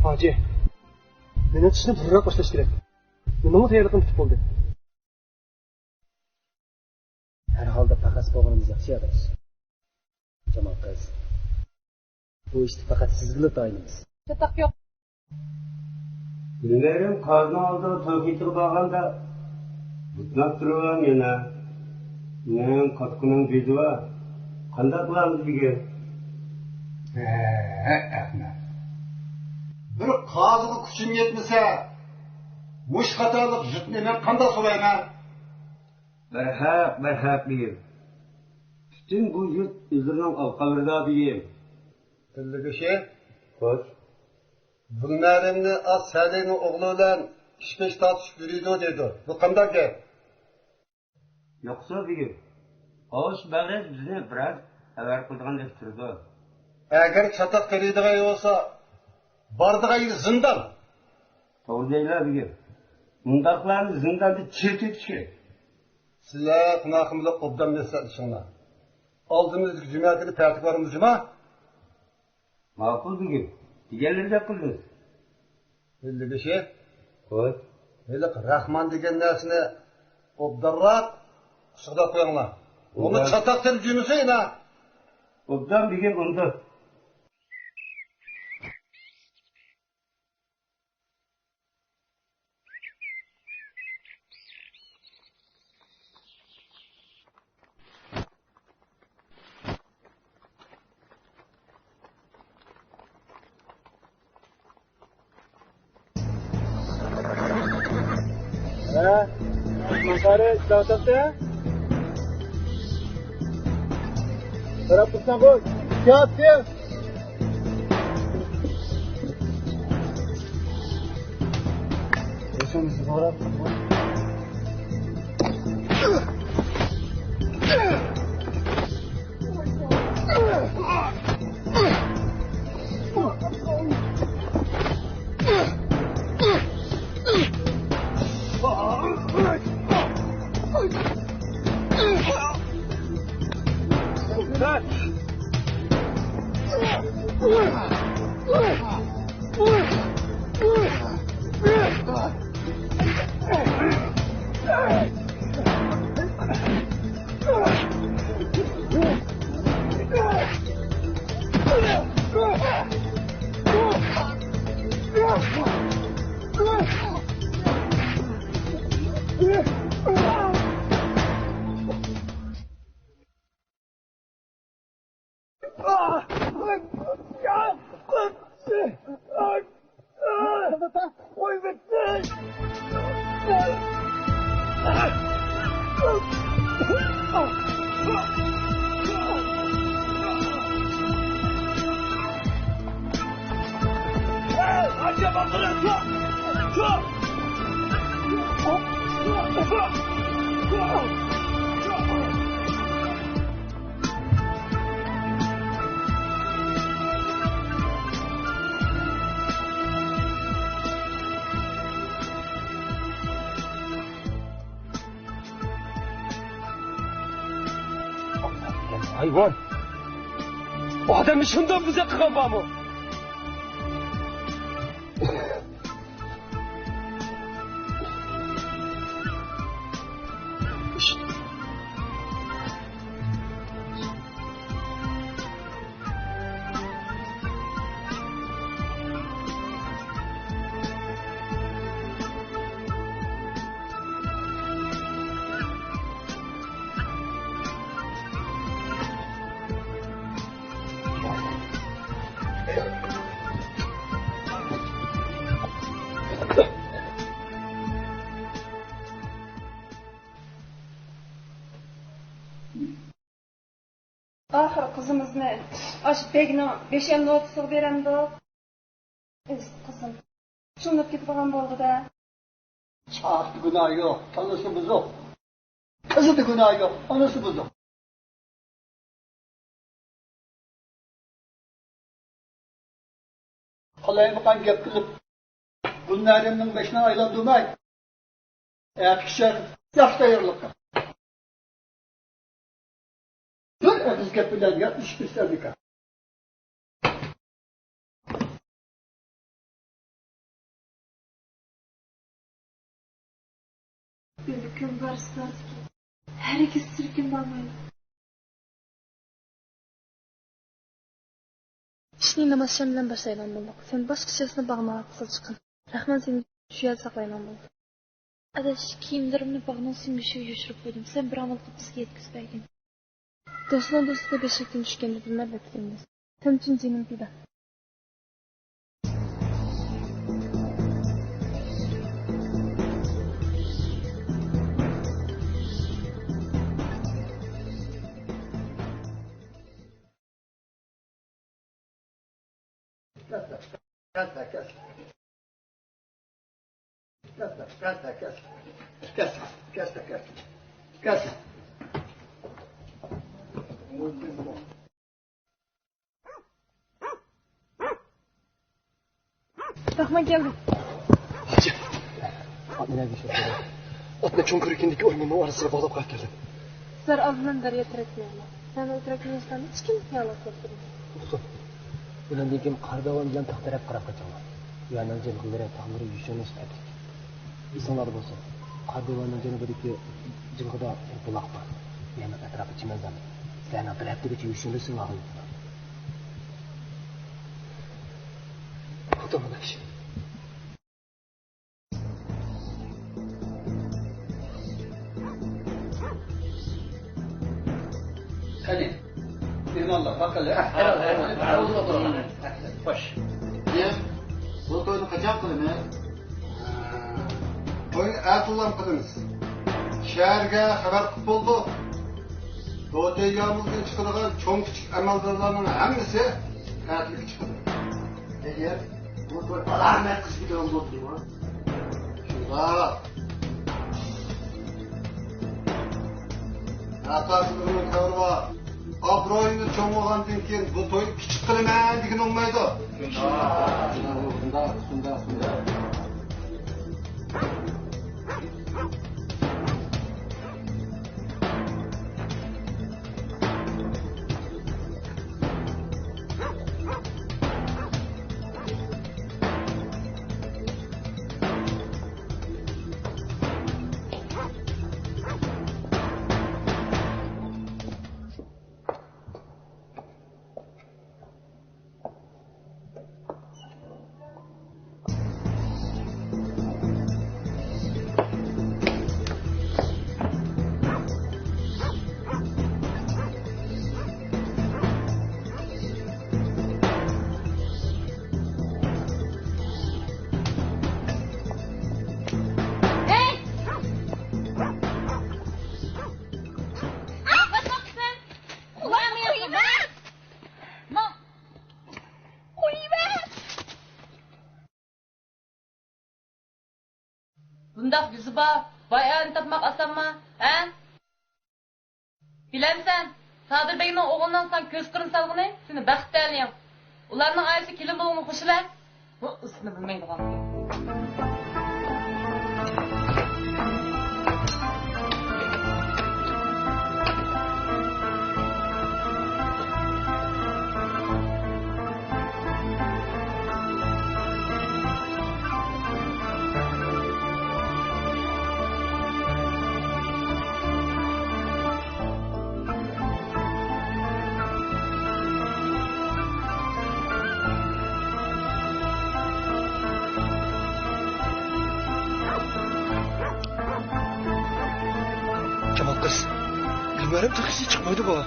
Speaker 3: Hoji, meni tishni burroq boshlash kerak. Menimi tayyorligim tutib bo'ldi. Har holda faqat o'g'limiz yaxshi yarash. Jamol qiz. Bu ishni faqat siz bilan tayinlaymiz.
Speaker 5: Çatak yok.
Speaker 10: Günlerim karnı aldı, tövbeti bağında. Mutnak duruyorum yine. Benim katkının bizi var. Kandak var bilgi.
Speaker 1: Ahmet. Bir qazığı kuchim yetmese, mush xatolik yutni men qanday so'rayman?
Speaker 10: Berhaq bilgi. Bütün bu yurt üzerinin alqavrida bilgi.
Speaker 13: Tilligi şey, hoş. Bunlarını az Salih'in oğluyla iş-peş tartışıp yürüydü dedi. Bu qanday gap?
Speaker 10: Yoksa bilgi. Oğuz Bağrez bizni biraz haber kıldıgan deb turdi.
Speaker 13: Eğer çatak qiladigan olsa, Bardığa yeri zindan.
Speaker 10: Doğru deyler bir. Mundaklarını zindanda çirt etiş gerek.
Speaker 13: Sizler kınakımda obdan mesele işinler. Aldığımızdaki cuma günü tertip varımız cuma.
Speaker 10: Makul bir gün. Diğerleri yapıldınız.
Speaker 13: Belli bir şey.
Speaker 10: Koy.
Speaker 13: Böyle Rahman degen nersine obdarrak sıkıda koyanlar. Onu çatak tercümüsü yine.
Speaker 10: Obdan bir gün undu.
Speaker 6: Manzara dağıtıkta. Taraf tutsan koy. Kağıt kağıt. Yaşamızı doğru.
Speaker 11: Hayvan! O adamı şundan bize kıkan mı?
Speaker 5: Ahir kızımızı aş begini 5-50 otsuq beremdi. Kızım. Şunlap ketip algan boldu da.
Speaker 1: Çağırdı günah yok. Tanısı buzuk. Kızı da günah yok. Anası buzuk. Kalaymakan gep kılıp bunlarının beşine aylandırmayın. Eğer kişiler yaşta yarılık. Dur ediz gepilen yatmış isterdik.
Speaker 4: Bir gün barışlar ki her ikisi sirkin barmaydı. İşini namaz şam bilen başlaylan bulduk. Sen baş kişisine bağına kısıl çıkın. Rahman seni şu yer saklaylan buldu. Adaş kiyimlerimni bağına sümüşü yuşurup koydum. Sen bir amal kılıp bizge yetkizbeydin. Dostuna dostuna beşikten düşkende bilmez bekleyiniz. Sen için cenin pida.
Speaker 1: Kes.
Speaker 5: Rahman geldi.
Speaker 3: Hacı. Atne nerede şu? Atne çoğun kırıkındaki ormanın arasına bağlayıp kalk geldim.
Speaker 5: Sizler ağzından darıya türekmeyelim. Sen o türekmeyeşlerini hiç kim yalak yaptırın.
Speaker 6: Usta. Ulan dedim kardavan bilen tak taraf qarab kaçaman. Uyanın jelgilere tamırı yüşeniş ettik. İnsanlar bolsa. Kardavanın janubidagi jilg'ida buloq bor. Yana atrofi chimanzam. Sizlarning bir haftaga yüşenirsin ağıl.
Speaker 3: Otamın işi.
Speaker 1: Qani. Eyvallah, bakalım. Hoş.
Speaker 13: Bu to'yni qachon qilaman? To'yni ertalam qilamiz. Shaharga xabar qilib bo'ldi. To'yamizga chiqadigan cho'ng kichik amaldorlarning hammasi ta'tilga chiqadi.
Speaker 1: Eğer bu to'y alamet kız gibi oldu mu?
Speaker 13: Shunda. Atasının kavri var. Abroyini cho'ng bo'lgandan keyin bu to'yni kichik qilaman degan olmaydi. Shunda.
Speaker 2: Bundaq yüzü var. Vay ayını tapmaq asan mı? He? Bilemsen, Sadır Bey'in oğlundan sen göz kırın salgını, seni bəxtdə əliyim. Ularının ailesi kilim bulunu xoşular. Bu ısını bilmeydi qaldı.
Speaker 3: Kemal kız. Bilmem tıkısı çıkmadı bu.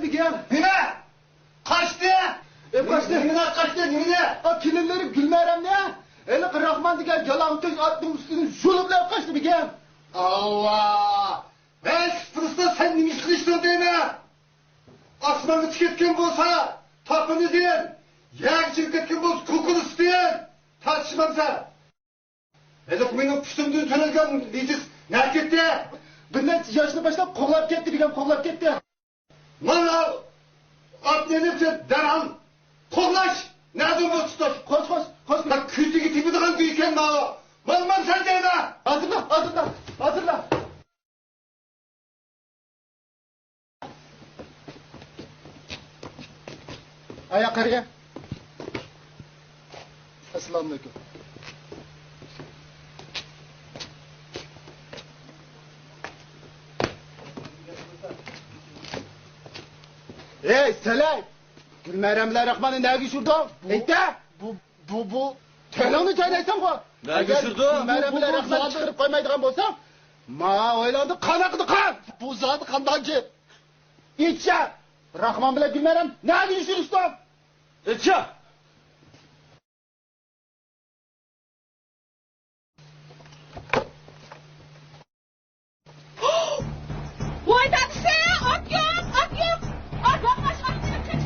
Speaker 1: bir gel.
Speaker 13: Nime? Kaçtı?
Speaker 1: Kaçtı.
Speaker 13: Nimine kaçtı, nimine?
Speaker 1: Kilimleri Gülmerem ne? Eli Rahman diyen yalan töz attım üstünü zulümle kaçtı bir gel.
Speaker 13: Allah! Ben sıfırısta sen nimiş kılıçtın değil mi? Asmanı tüketken bolsa, tapını deyin. Yer çirketken bolsa kokunu isteyin. Tartışmamsa. Elif benim püstümdüğün tönelgen diyeceğiz. Ne gitti?
Speaker 1: Bundan yaşını başlap kovlap gitti bir gel kovlap gitti.
Speaker 13: Bana at denipse derhal. Koklaş. Nerede bu tutar?
Speaker 1: Koş.
Speaker 13: Bak kütü gitti bir daha büyüken bana. Malmam sen de mi?
Speaker 1: Hazırla. Ayakları gel. Selamünaleyküm. Selam. Gülmeremler Rahman'ı ne düşürdü? Neydi? Bu. Telonu söylesem bu.
Speaker 14: Ne düşürdü?
Speaker 1: Gülmeremler Rahman'ı çıkarıp koymaydıgan bolsam. Ma oylandı kan akıdı kan. Bu zatı kandancı. İçe. Rahman bile Gülmerem ne düşürüstü?
Speaker 14: İçe.
Speaker 2: Vay dadisi! At yok! Adam başkasına kaçtı!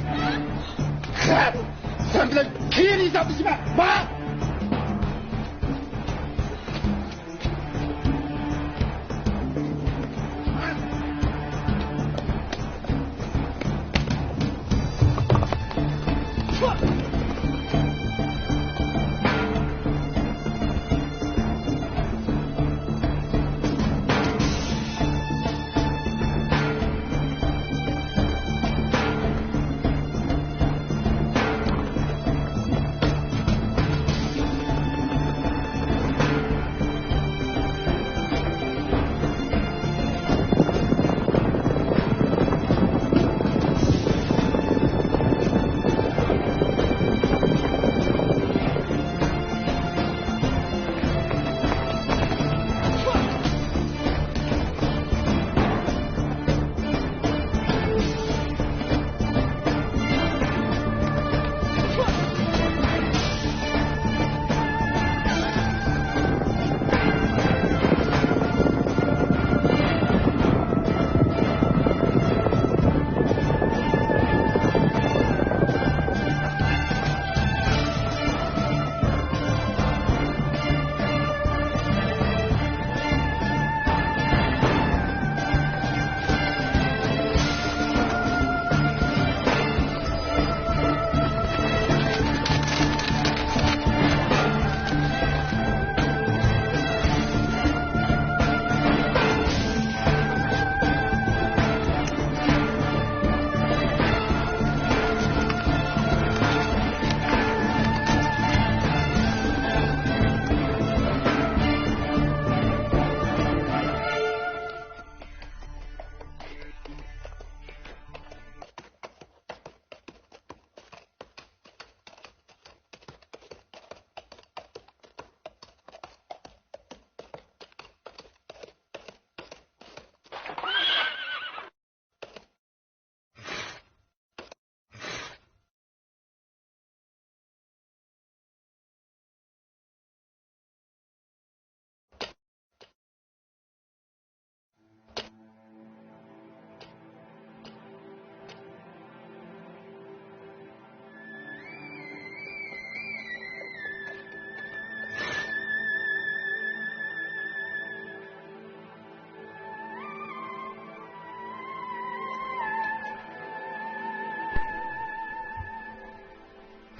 Speaker 1: Sen bile kiyin insan bizime. Ma!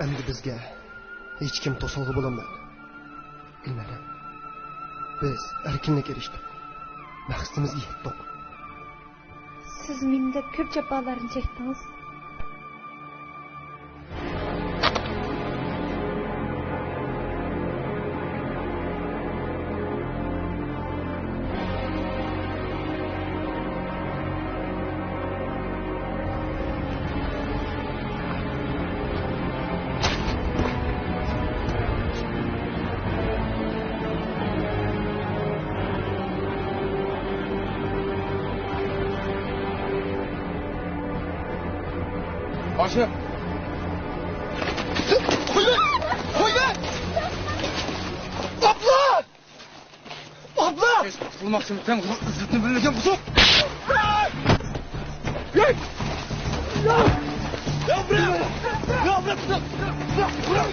Speaker 3: Endi bizga hech kim to'sqinlik bo'lolmaydi. Bilmadim. Biz erkinlik erishdik. Maqsadimizga yetdik.
Speaker 4: Siz menda ko'p jafolarni chekdingiz.
Speaker 14: Başı.
Speaker 9: Koyma! Abla! Abla!
Speaker 14: Bulmak için sen zıttını bileceğim kusuk.
Speaker 9: Gel! Ya bırak! Ya bırak! Bırak!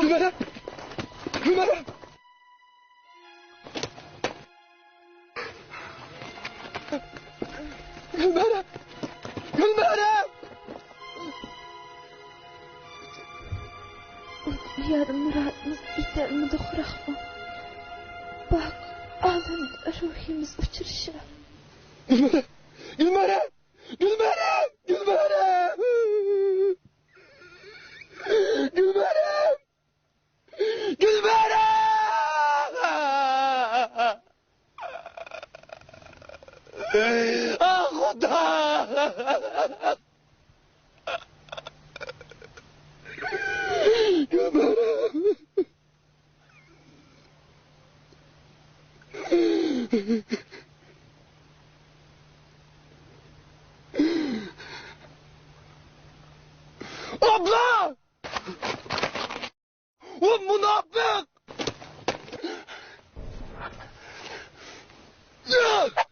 Speaker 9: Gülmeren! Gülmeren! Gülmeren! Gülmeren!
Speaker 4: Yarım muradımız bitermedi Kur'an. Bak, alın ruhimiz uçuruşa.
Speaker 9: Gülmeren! Gülmeren! Gülmeren! Gülmeren! Gülmeren! Gülmeren! Ah Huda! Gülmeren! Abla! O münafık! Ya!